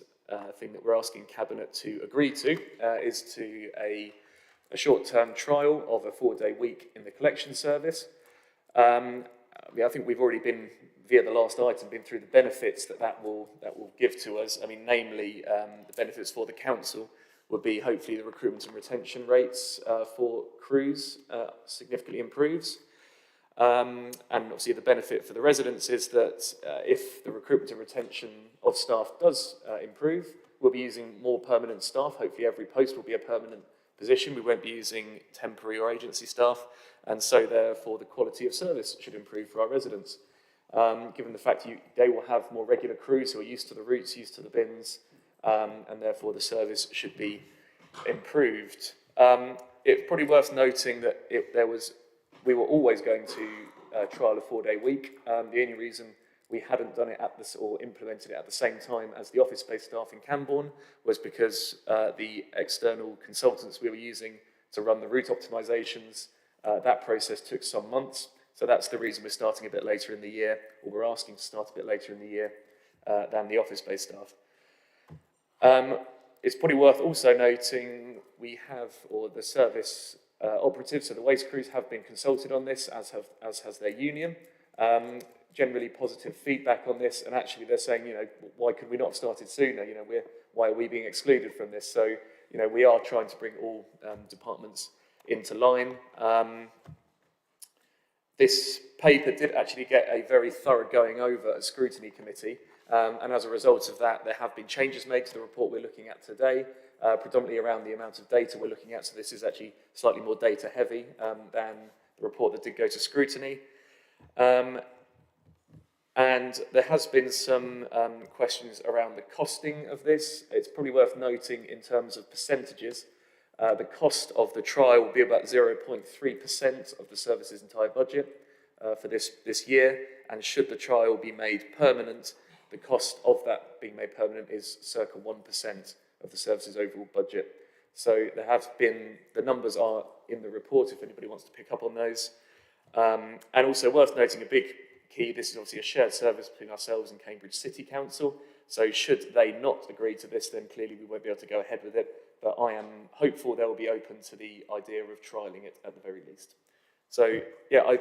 thing that we're asking Cabinet to agree to is to a short-term trial of a 4-day week in the collection service. I think we've already been, via the last item, been through the benefits that will give to us. I mean, namely, the benefits for the council would be hopefully the recruitment and retention rates for crews significantly improves. And obviously the benefit for the residents is that if the recruitment and retention of staff does improve, we'll be using more permanent staff. Hopefully every post will be a permanent position. We won't be using temporary or agency staff, and so therefore the quality of service should improve for our residents. Given the fact they will have more regular crews who are used to the routes, used to the bins, and therefore the service should be improved. It's probably worth noting that we were always going to trial a 4-day week. The only reason we hadn't done it or implemented it at the same time as the office-based staff in Camborne was because the external consultants we were using to run the route optimisations, that process took some months. So that's the reason we're starting a bit later in the year, or we're asking to start a bit later in the year than the office-based staff. It's probably worth also noting the service operatives, so the waste crews have been consulted on this, as has their union. Generally positive feedback on this, and actually they're saying, you know, why could we not have started sooner? You know, why are we being excluded from this? So, you know, we are trying to bring all departments into line. This paper did actually get a very thorough going over at scrutiny committee, and as a result of that, there have been changes made to the report we're looking at today, predominantly around the amount of data we're looking at. So this is actually slightly more data heavy than the report that did go to scrutiny. And there has been some questions around the costing of this. It's probably worth noting in terms of percentages, the cost of the trial will be about 0.3% of the service's entire budget for this year. And should the trial be made permanent, the cost of that being made permanent is circa 1% of the service's overall budget. So there have been, the numbers are in the report if anybody wants to pick up on those. And also worth noting a big key, this is obviously a shared service between ourselves and Cambridge City Council. So should they not agree to this, then clearly we won't be able to go ahead with it. But I am hopeful they'll be open to the idea of trialling it at the very least. So yeah, I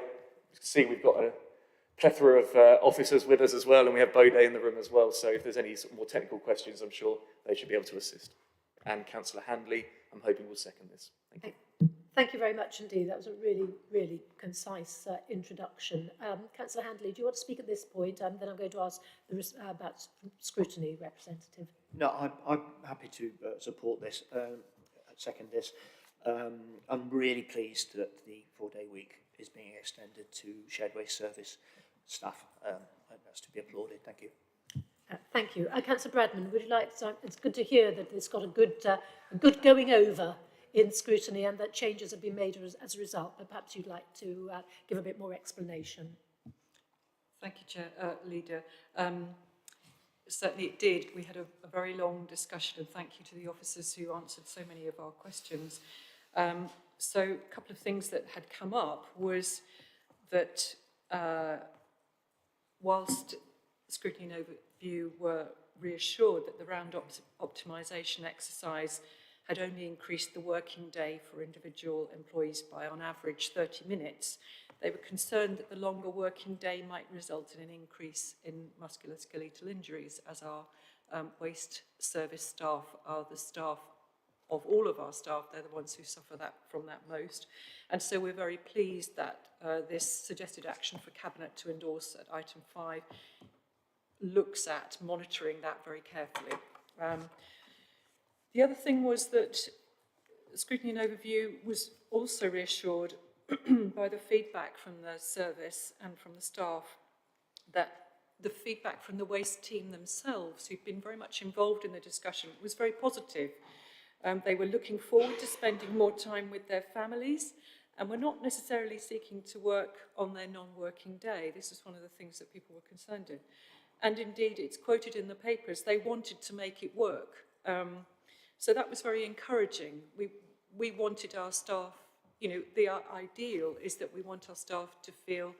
see we've got a plethora of officers with us as well, and we have Bode in the room as well. So if there's any sort of more technical questions, I'm sure they should be able to assist. And Councillor Handley, I'm hoping will second this. Thank you. Thank you very much indeed. That was a really, really concise introduction. Councillor Handley, do you want to speak at this point? Then I'm going to ask the about scrutiny representative. No, I'm happy to support this, second this. I'm really pleased that the 4-day week is being extended to shared waste service staff. That's to be applauded. Thank you. Thank you. Councillor Bradman, would you like to, it's good to hear that it's got a good going over in scrutiny and that changes have been made as a result, but perhaps you'd like to give a bit more explanation. Thank you, Chair, Leader. Certainly it did. We had a very long discussion, and thank you to the officers who answered so many of our questions. So a couple of things that had come up was that whilst Scrutiny and Overview were reassured that the round optimisation exercise had only increased the working day for individual employees by on average 30 minutes, they were concerned that the longer working day might result in an increase in musculoskeletal injuries, as our waste service staff are the staff of all of our staff. They're the ones who suffer from that most. And so we're very pleased that this suggested action for Cabinet to endorse at item 5 looks at monitoring that very carefully. The other thing was that Scrutiny and Overview was also reassured by the feedback from the service and from the staff, that the feedback from the waste team themselves, who've been very much involved in the discussion, was very positive. They were looking forward to spending more time with their families and were not necessarily seeking to work on their non-working day. This is one of the things that people were concerned in. And indeed, it's quoted in the papers, they wanted to make it work. So that was very encouraging. We wanted our staff, you know, the ideal is that we want our staff to feel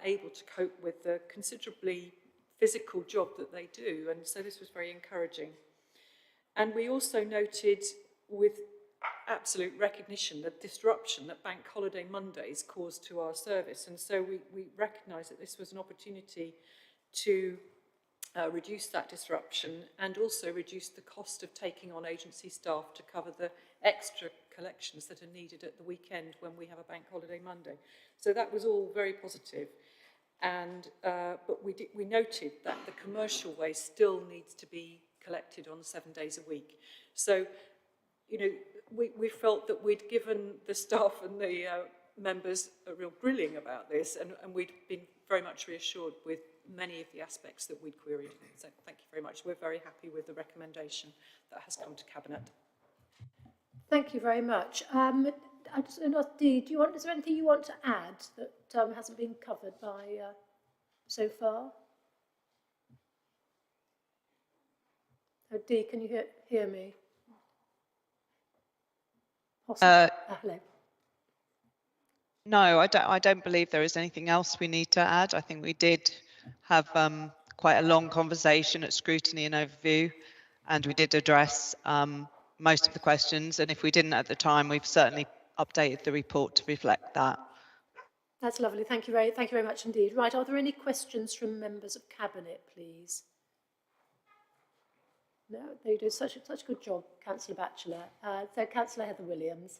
able to cope with the considerably physical job that they do. And so this was very encouraging. And we also noted with absolute recognition the disruption that Bank Holiday Mondays caused to our service. And so we recognised that this was an opportunity to reduce that disruption and also reduce the cost of taking on agency staff to cover the extra collections that are needed at the weekend when we have a Bank Holiday Monday. So that was all very positive. And but we noted that the commercial waste still needs to be collected on 7 days a week. So, you know, we felt that we'd given the staff and the members a real grilling about this, and we'd been very much reassured with many of the aspects that we'd queried. So thank you very much. We're very happy with the recommendation that has come to Cabinet. Thank you very much. I just asked Dee, is there anything you want to add that hasn't been covered by so far? Dee, can you hear me? Hello. No, I don't believe there is anything else we need to add. I think we did have quite a long conversation at Scrutiny and Overview, and we did address most of the questions. And if we didn't at the time, we've certainly updated the report to reflect that. That's lovely. Thank you very much indeed. Right, are there any questions from members of Cabinet, please? No, they do such a good job, Councillor Batchelor. So, Councillor Heather Williams.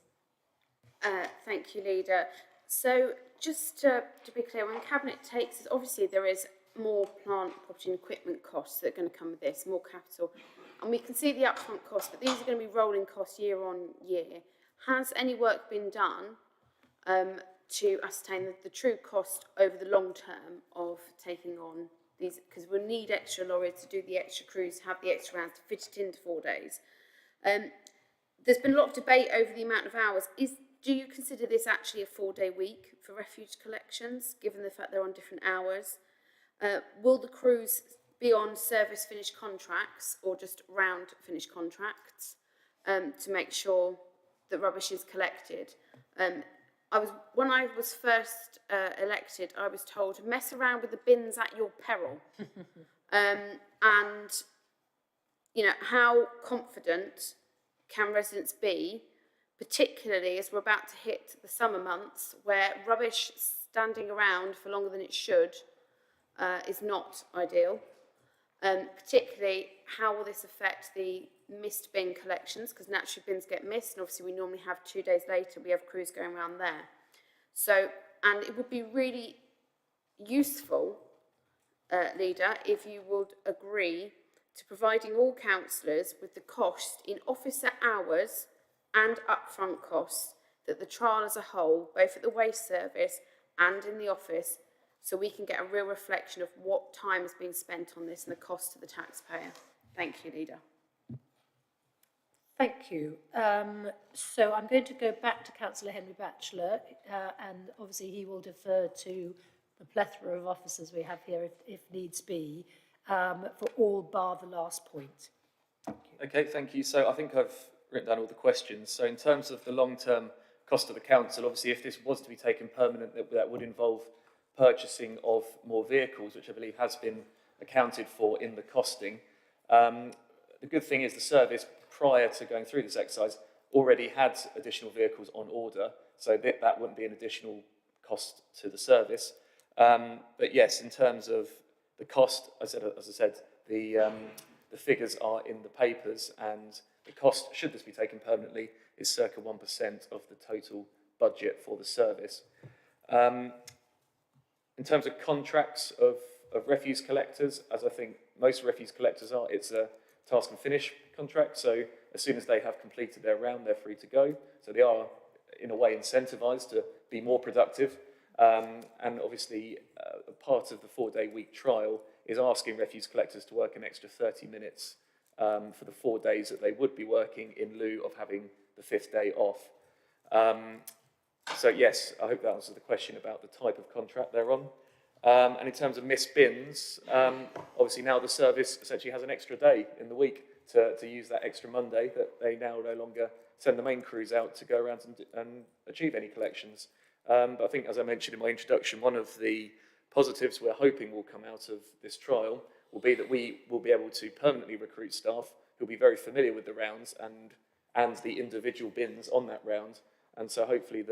Thank you, Leader. So, just to be clear, when Cabinet takes this, obviously there is more plant, property and equipment costs that are going to come with this, more capital. And we can see the upfront costs, but these are going to be rolling costs year on year. Has any work been done to ascertain the true cost over the long term of taking on these? Because we'll need extra lorries to do the extra crews, have the extra rounds to fit it into 4 days. There's been a lot of debate over the amount of hours. Do you consider this actually a 4-day week for refuge collections, given the fact they're on different hours? Will the crews be on service finish contracts or just round finish contracts to make sure that rubbish is collected? When I was first elected, I was told, mess around with the bins at your peril. And, you know, how confident can residents be, particularly as we're about to hit the summer months, where rubbish standing around for longer than it should is not ideal? Particularly, how will this affect the missed bin collections? Because naturally bins get missed, and obviously we normally have 2 days later, we have crews going around there. So, and it would be really useful, Leader, if you would agree to providing all councillors with the cost in officer hours and upfront costs that the trial as a whole, both at the waste service and in the office, so we can get a real reflection of what time is being spent on this and the cost to the taxpayer. Thank you, Leader. Thank you. So I'm going to go back to Councillor Henry Batchelor, and obviously he will defer to the plethora of officers we have here if needs be, for all bar the last point. Okay, thank you. So I think I've written down all the questions. So in terms of the long-term cost of the council, obviously if this was to be taken permanent, that would involve purchasing of more vehicles, which I believe has been accounted for in the costing. The good thing is the service, prior to going through this exercise, already had additional vehicles on order, so that wouldn't be an additional cost to the service. But yes, in terms of the cost, as I said, the figures are in the papers, and the cost, should this be taken permanently, is circa 1% of the total budget for the service. In terms of contracts of refuse collectors, as I think most refuse collectors are, it's a task and finish contract, so as soon as they have completed their round, they're free to go. So they are, in a way, incentivised to be more productive. And obviously, part of the 4-day week trial is asking refuse collectors to work an extra 30 minutes for the 4 days that they would be working in lieu of having the 5th day off. So yes, I hope that answers the question about the type of contract they're on. And in terms of missed bins, obviously now the service essentially has an extra day in the week to use that extra Monday that they now no longer send the main crews out to go around and achieve any collections. But I think, as I mentioned in my introduction, one of the positives we're hoping will come out of this trial will be that we will be able to permanently recruit staff who will be very familiar with the rounds and the individual bins on that round. And so hopefully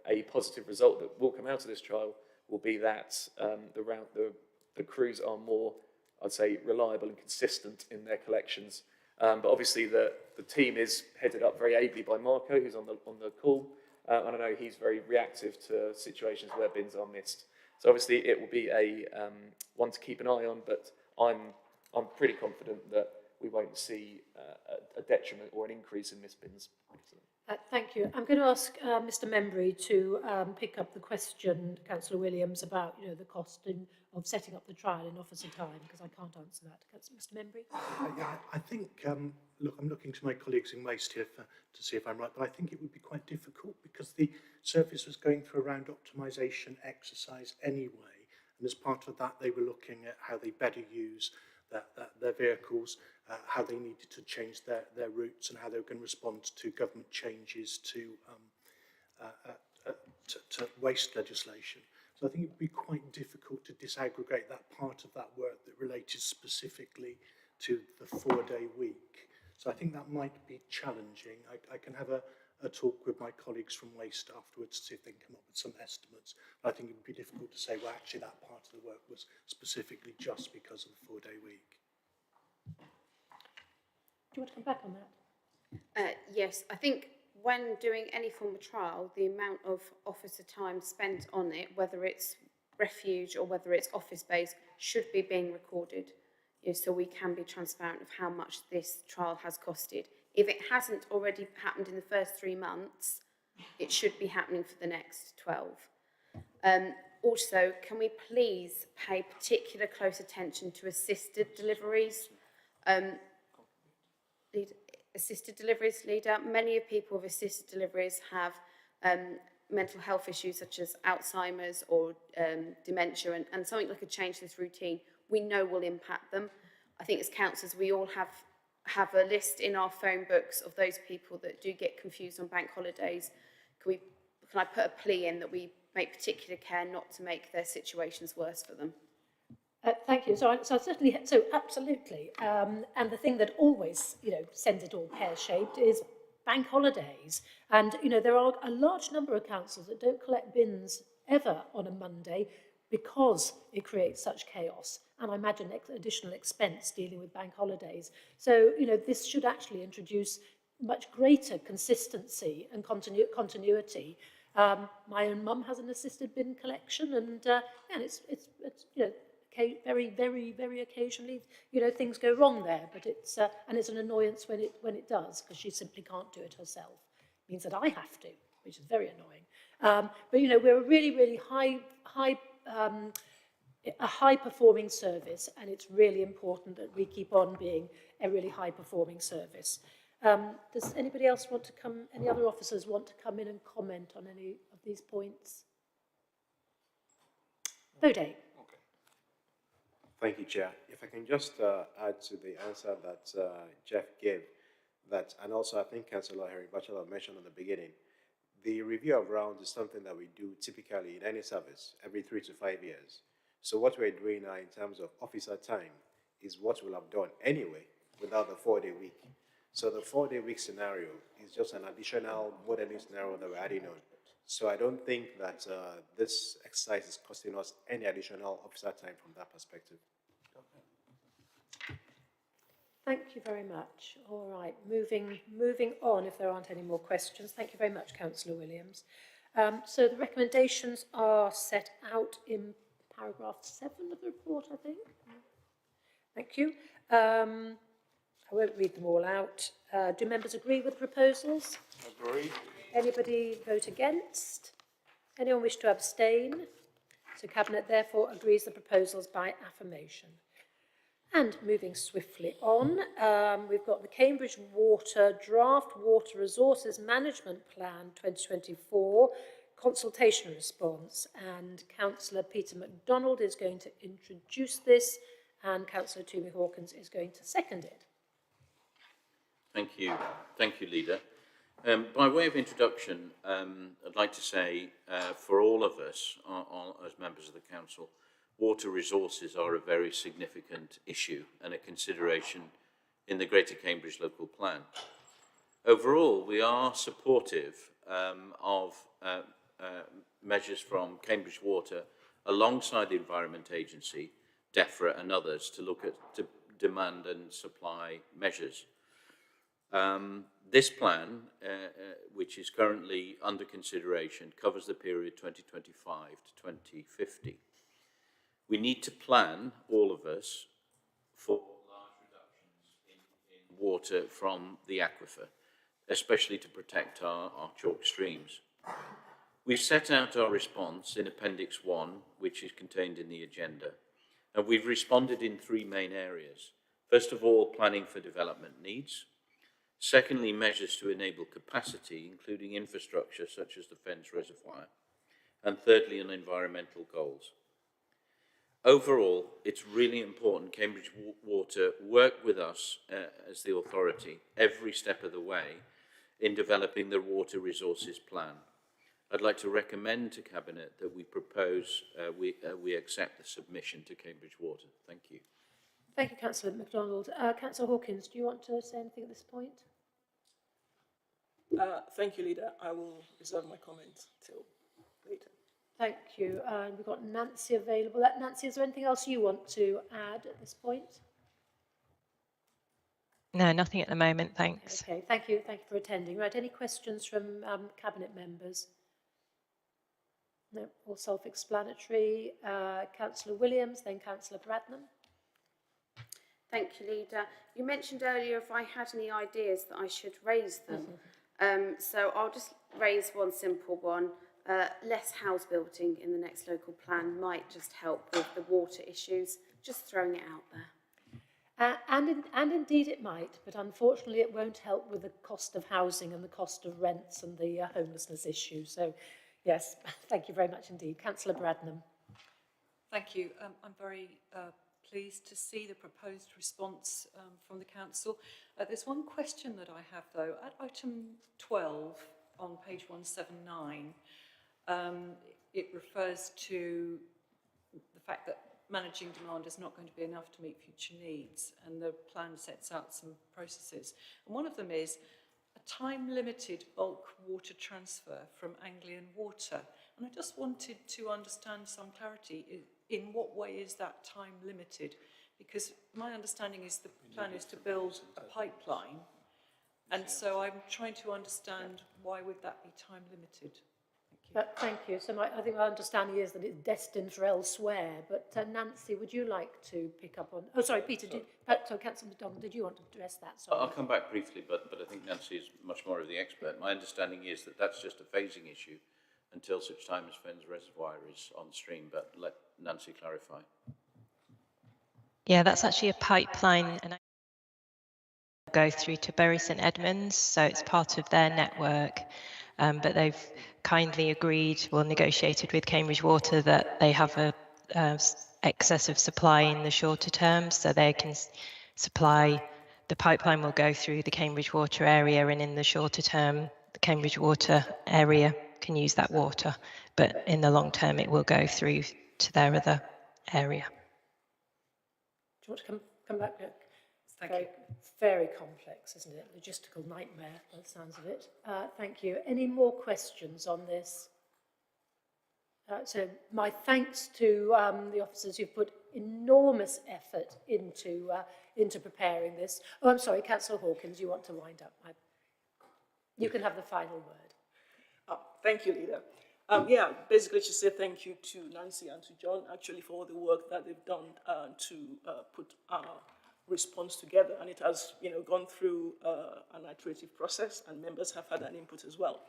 a positive result that will come out of this trial will be that the crews are more, I'd say, reliable and consistent in their collections. But obviously the team is headed up very ably by Marco, who's on the call. And I know he's very reactive to situations where bins are missed. So obviously it will be a one to keep an eye on, but I'm pretty confident that we won't see a detriment or an increase in missed bins. Thank you. I'm going to ask Mr. Membry to pick up the question, Councillor Williams, about the cost of setting up the trial in officer time, because I can't answer that. Mr. Membry? Yeah, I think, look, I'm looking to my colleagues in Waste here to see if I'm right, but I think it would be quite difficult because the service was going through a round optimisation exercise anyway, and as part of that they were looking at how they better use their vehicles, how they needed to change their routes and how they were going to respond to government changes to waste legislation. So I think it would be quite difficult to disaggregate that part of that work that related specifically to the 4-day week. So I think that might be challenging. I can have a a talk with my colleagues from Waste afterwards to see if they can come up with some estimates. But I think it would be difficult to say, well, actually that part of the work was specifically just because of the 4-day week. Do you want to come back on that? Yes, I think when doing any form of trial, the amount of officer time spent on it, whether it's refuge or whether it's office-based, should be being recorded, so we can be transparent of how much this trial has costed. If it hasn't already happened in the first 3 months, it should be happening for the next 12. Also, can we please pay particular close attention to assisted deliveries? Assisted deliveries, leader. Many of people with assisted deliveries have mental health issues such as Alzheimer's or dementia, and something like a change to this routine we know will impact them. I think as councillors we all have a list in our phone books of those people that do get confused on bank holidays. Can I put a plea in that we make particular care not to make their situations worse for them? Thank you. So certainly, absolutely. And the thing that always, sends it all pear-shaped is bank holidays. And, there are a large number of councils that don't collect bins ever on a Monday because it creates such chaos. And I imagine additional expense dealing with bank holidays. So, this should actually introduce much greater consistency and continuity. My own mum has an assisted bin collection, and it's very, very, very occasionally, things go wrong there, but it's an annoyance when it does, because she simply can't do it herself. It means that I have to, which is very annoying. But we're a really, really high performing service, and it's really important that we keep on being a really high performing service. Does anybody else want to come? Any other officers want to come in and comment on any of these points? Bode. Thank you, Chair. If I can just add to the answer that Jeff gave, and also I think Councillor Harry Batchelor mentioned at the beginning, the review of rounds is something that we do typically in any service every 3 to 5 years. So what we're doing now in terms of officer time is what we'll have done anyway without the 4-day week. So the 4-day week scenario is just an additional modeling scenario that we're adding on. So I don't think that this exercise is costing us any additional officer time from that perspective. Thank you very much. All right, moving on, if there aren't any more questions. Thank you very much, Councillor Williams. So the recommendations are set out in paragraph 7 of the report, I think. Thank you. I won't read them all out. Do members agree with proposals? Agree. Anybody vote against? Anyone wish to abstain? So Cabinet therefore agrees the proposals by affirmation. And moving swiftly on, we've got the Cambridge Water Draft Water Resources Management Plan 2024 consultation response, and Councillor Peter MacDonald is going to introduce this, and Councillor Toomey Hawkins is going to second it. Thank you, Leader. By way of introduction, I'd like to say for all of us as members of the Council, water resources are a very significant issue and a consideration in the Greater Cambridge Local Plan. Overall, we are supportive of measures from Cambridge Water alongside the Environment Agency, DEFRA and others to look at demand and supply measures. This plan, which is currently under consideration, covers the period 2025 to 2050. We need to plan, all of us, for large reductions in water from the aquifer, especially to protect our chalk streams. We've set out our response in Appendix 1, which is contained in the agenda, and we've responded in 3 main areas. First of all, planning for development needs. Secondly, measures to enable capacity, including infrastructure such as the Fens Reservoir. And thirdly, on environmental goals. Overall, it's really important Cambridge Water work with us as the authority every step of the way in developing the water resources plan. I'd like to recommend to Cabinet that we propose, we accept the submission to Cambridge Water. Thank you. Thank you, Councillor MacDonald. Councillor Hawkins, do you want to say anything at this point? Thank you, Leader. I will reserve my comments till later. Thank you. And we've got Nancy available. Nancy, is there anything else you want to add at this point? No, nothing at the moment, thanks. Okay, thank you. Thank you for attending. Right, any questions from Cabinet members? No, all self-explanatory. Councillor Williams, then Councillor Bradnam. Thank you, Leader. You mentioned earlier if I had any ideas that I should raise them. So I'll just raise one simple one. Less house building in the next local plan might just help with the water issues. Just throwing it out there. And indeed it might, but unfortunately it won't help with the cost of housing and the cost of rents and the homelessness issue. So, yes, thank you very much indeed. Councillor Bradnam. Thank you. I'm very pleased to see the proposed response from the Council. There's one question that I have, though. At item 12 on page 179, it refers to the fact that managing demand is not going to be enough to meet future needs, and the plan sets out some processes. And one of them is a time-limited bulk water transfer from Anglian Water. And I just wanted to understand some clarity. In what way is that time-limited? Because my understanding is the plan is to build a pipeline, and so I'm trying to understand why would that be time-limited? Thank you. So I think my understanding is that it's destined for elsewhere. But Nancy, would you like to pick up on? Oh, sorry, Peter. So Councillor McDonald, did you want to address that? Sorry. I'll come back briefly, but I think Nancy is much more of the expert. My understanding is that that's just a phasing issue until such time as Fens Reservoir is on stream. But let Nancy clarify. Yeah, that's actually a pipeline and go through to Bury St Edmunds, so it's part of their network. But they've kindly agreed, well, negotiated with Cambridge Water that they have a excess of supply in the shorter term, so they can supply. The pipeline will go through the Cambridge Water area, and in the shorter term, the Cambridge Water area can use that water. But in the long term, it will go through to their other area. Do you want to come back? Very complex, isn't it? Logistical nightmare, by the sounds of it. Thank you. Any more questions on this? So my thanks to the officers who've put enormous effort into preparing this. Oh, I'm sorry, Councillor Hawkins, you want to wind up. You can have the final word. Thank you, Leader. Yeah, basically to say thank you to Nancy and to John, actually, for all the work that they've done to put our response together, and it has, gone through an iterative process, and members have had an input as well.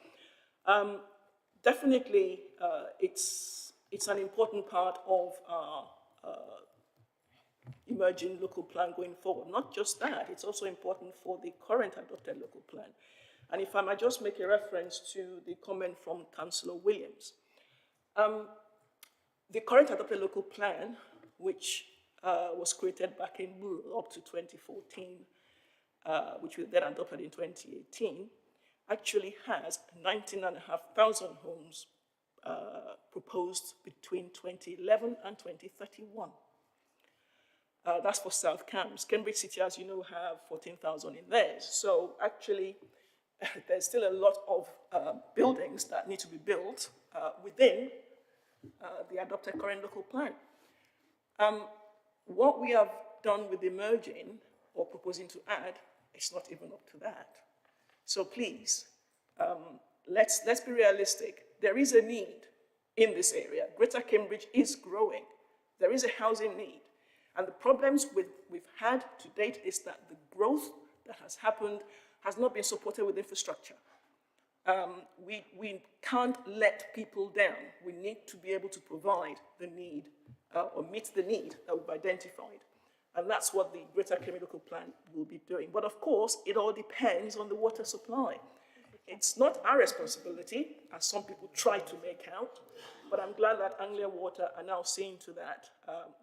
Definitely, it's an important part of our emerging local plan going forward. Not just that, it's also important for the current adopted local plan. And if I might just make a reference to the comment from Councillor Williams. The current adopted local plan, which was created back in Muro up to 2014, which was then adopted in 2018, actually has 19,500 homes proposed between 2011 and 2031. That's for South Cambs. Cambridge City, as you know, have 14,000 in theirs. So actually, there's still a lot of buildings that need to be built within the adopted current local plan. What we have done with the merging or proposing to add is not even up to that. So please, let's be realistic. There is a need in this area. Greater Cambridge is growing. There is a housing need. And the problems we've had to date is that the growth that has happened has not been supported with infrastructure. We can't let people down. We need to be able to provide the need or meet the need that we've identified. And that's what the Greater Cambridge Local Plan will be doing. But of course, it all depends on the water supply. It's not our responsibility, as some people try to make out, but I'm glad that Anglian Water are now seeing to that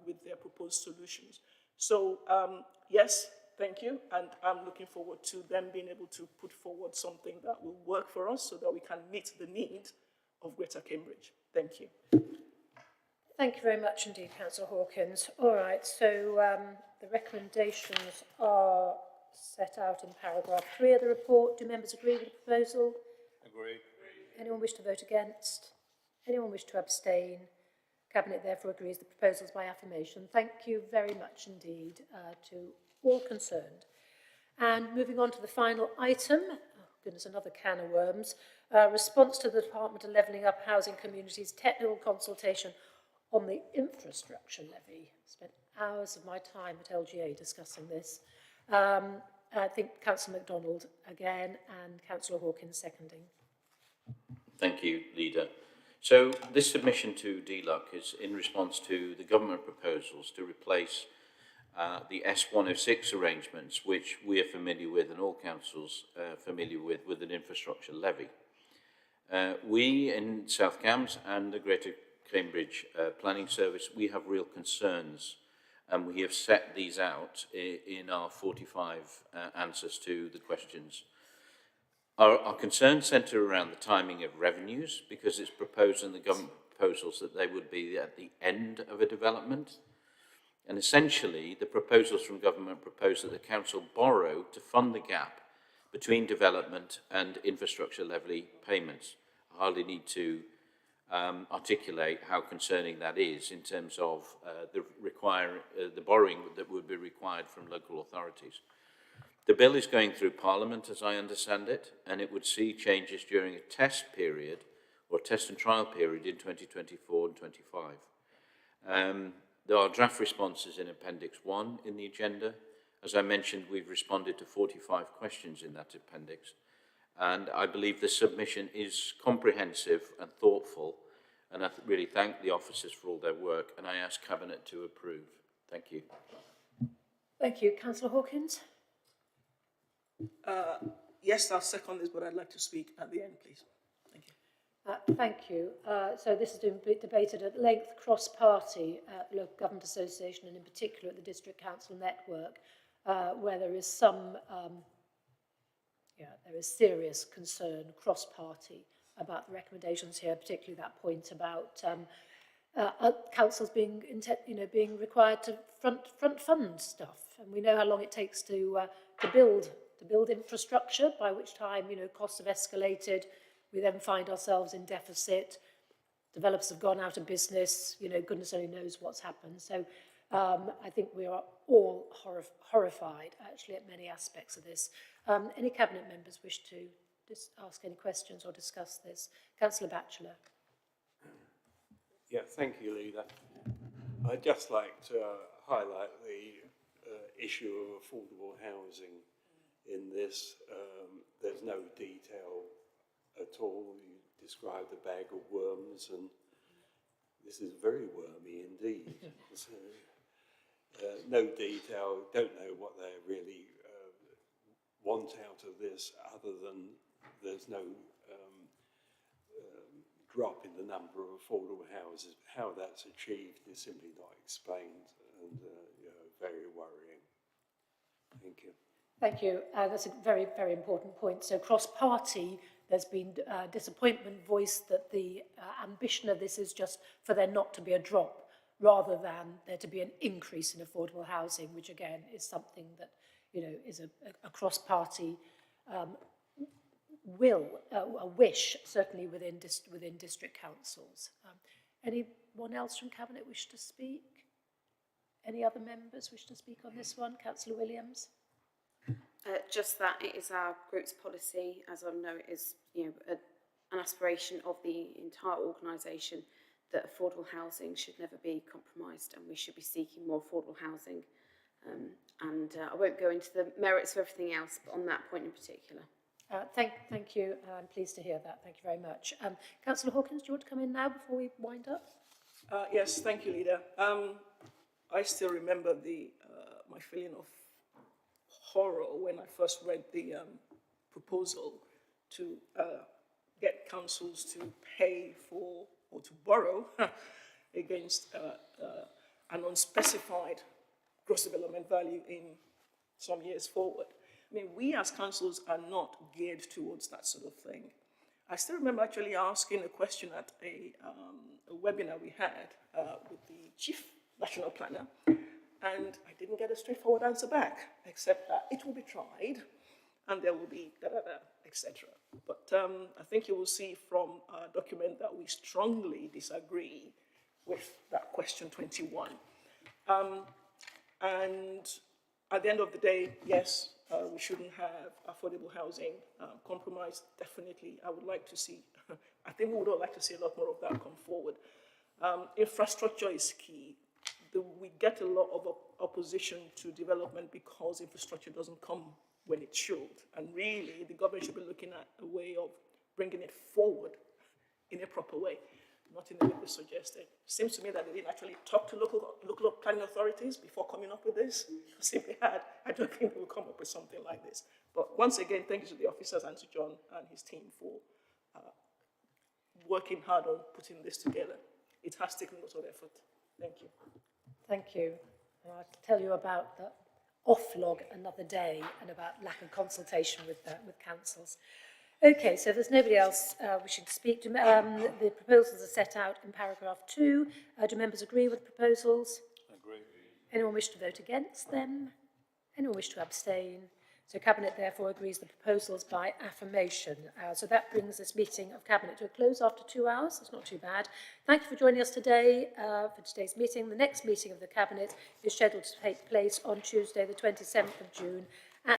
with their proposed solutions. So yes, thank you, and I'm looking forward to them being able to put forward something that will work for us so that we can meet the needs of Greater Cambridge. Thank you. Thank you very much indeed, Councillor Hawkins. All right, so the recommendations are set out in paragraph 3 of the report. Do members agree with the proposal? Agreed. Anyone wish to vote against? Anyone wish to abstain? Cabinet therefore agrees the proposals by affirmation. Thank you very much indeed to all concerned. And moving on to the final item, oh goodness, another can of worms, response to the Department of Levelling Up Housing Communities technical consultation on the infrastructure levy. Spent hours of my time at LGA discussing this. I think Councillor MacDonald again and Councillor Hawkins seconding. Thank you, Leader. So this submission to DLUC is in response to the government proposals to replace the S106 arrangements, which we are familiar with and all councils are familiar with an infrastructure levy. We in South Cambs and the Greater Cambridge Planning Service, we have real concerns, and we have set these out in our 45 answers to the questions. Our concerns centre around the timing of revenues, because it's proposed in the government proposals that they would be at the end of a development. And essentially, the proposals from government propose that the council borrow to fund the gap between development and infrastructure levy payments. I hardly need to articulate how concerning that is in terms of the borrowing that would be required from local authorities. The bill is going through Parliament, as I understand it, and it would see changes during a test period, or test and trial period in 2024 and 25. There are draft responses in Appendix 1 in the agenda. As I mentioned, we've responded to 45 questions in that appendix, and I believe the submission is comprehensive and thoughtful, and I really thank the officers for all their work, and I ask Cabinet to approve. Thank you. Thank you. Councillor Hawkins? Yes, I'll second this, but I'd like to speak at the end, please. Thank Thank you. you. So this has been debated at length cross-party at Local Government Association and in particular at the District Council Network, where there is some, there is serious concern cross-party about the recommendations here, particularly that point about councils being, being required to front fund stuff, and we know how long it takes to build infrastructure, by which time costs have escalated. We then find ourselves in deficit. Developers have gone out of business. Goodness only knows what's happened. So I think we are all horrified, actually, at many aspects of this. Any Cabinet members wish to ask any questions or discuss this? Councillor Batchelor. Yeah, thank you, Leader. I'd just like to highlight the issue of affordable housing in this. There's no detail at all. You described a bag of worms, and this is very wormy indeed. So, no detail, don't know what they really want out of this, other than there's no drop in the number of affordable houses. How that's achieved is simply not explained, and very worrying. Thank you. Thank you. That's a very, very important point. So cross-party, there's been disappointment voiced that the ambition of this is just for there not to be a drop, rather than there to be an increase in affordable housing, which again is something that is a cross-party a wish, certainly within district councils. Anyone else from Cabinet wish to speak? Any other members wish to speak on this one? Councillor Williams. Just that it is our group's policy, as I know it is an aspiration of the entire organisation, that affordable housing should never be compromised, and we should be seeking more affordable housing. I won't go into the merits of everything else, but on that point in particular. Thank you. I'm pleased to hear that. Thank you very much. Councillor Hawkins, do you want to come in now before we wind up? Yes, thank you, Leader. I still remember my feeling of horror when I first read the proposal to get councils to pay for or to borrow against an unspecified gross development value in some years forward. I mean, we as councils are not geared towards that sort of thing. I still remember actually asking a question at a webinar we had with the Chief National Planner, And I didn't get a straightforward answer back, except that it will be tried and there will be da-da-da, etc. But I think you will see from our document that we strongly disagree with that question 21. And at the end of the day, yes, we shouldn't have affordable housing. Compromise, definitely, I would like to see, I think we would all like to see a lot more of that come forward. Infrastructure is key. We get a lot of opposition to development because infrastructure doesn't come when it should. And really, the government should be looking at a way of bringing it forward in a proper way, not in the way they suggested. Seems to me that they didn't actually talk to local planning authorities before coming up with this. Because if they had, I don't think they would come up with something like this. But once again, thank you to the officers and to John and his team for working hard on putting this together. It has taken a lot of effort. Thank you. Thank you. I'll tell you about the off-log another day and about lack of consultation with councils. Okay, so if there's nobody else wishing to speak, the proposals are set out in paragraph 2. Do members agree with the proposals? Agree. Anyone wish to vote against them? Anyone wish to abstain? So Cabinet therefore agrees the proposals by affirmation. So that brings this meeting of Cabinet to a close after 2 hours. It's not too bad. Thank you for joining us today for today's meeting. The next meeting of the Cabinet is scheduled to take place on Tuesday, the 27th of June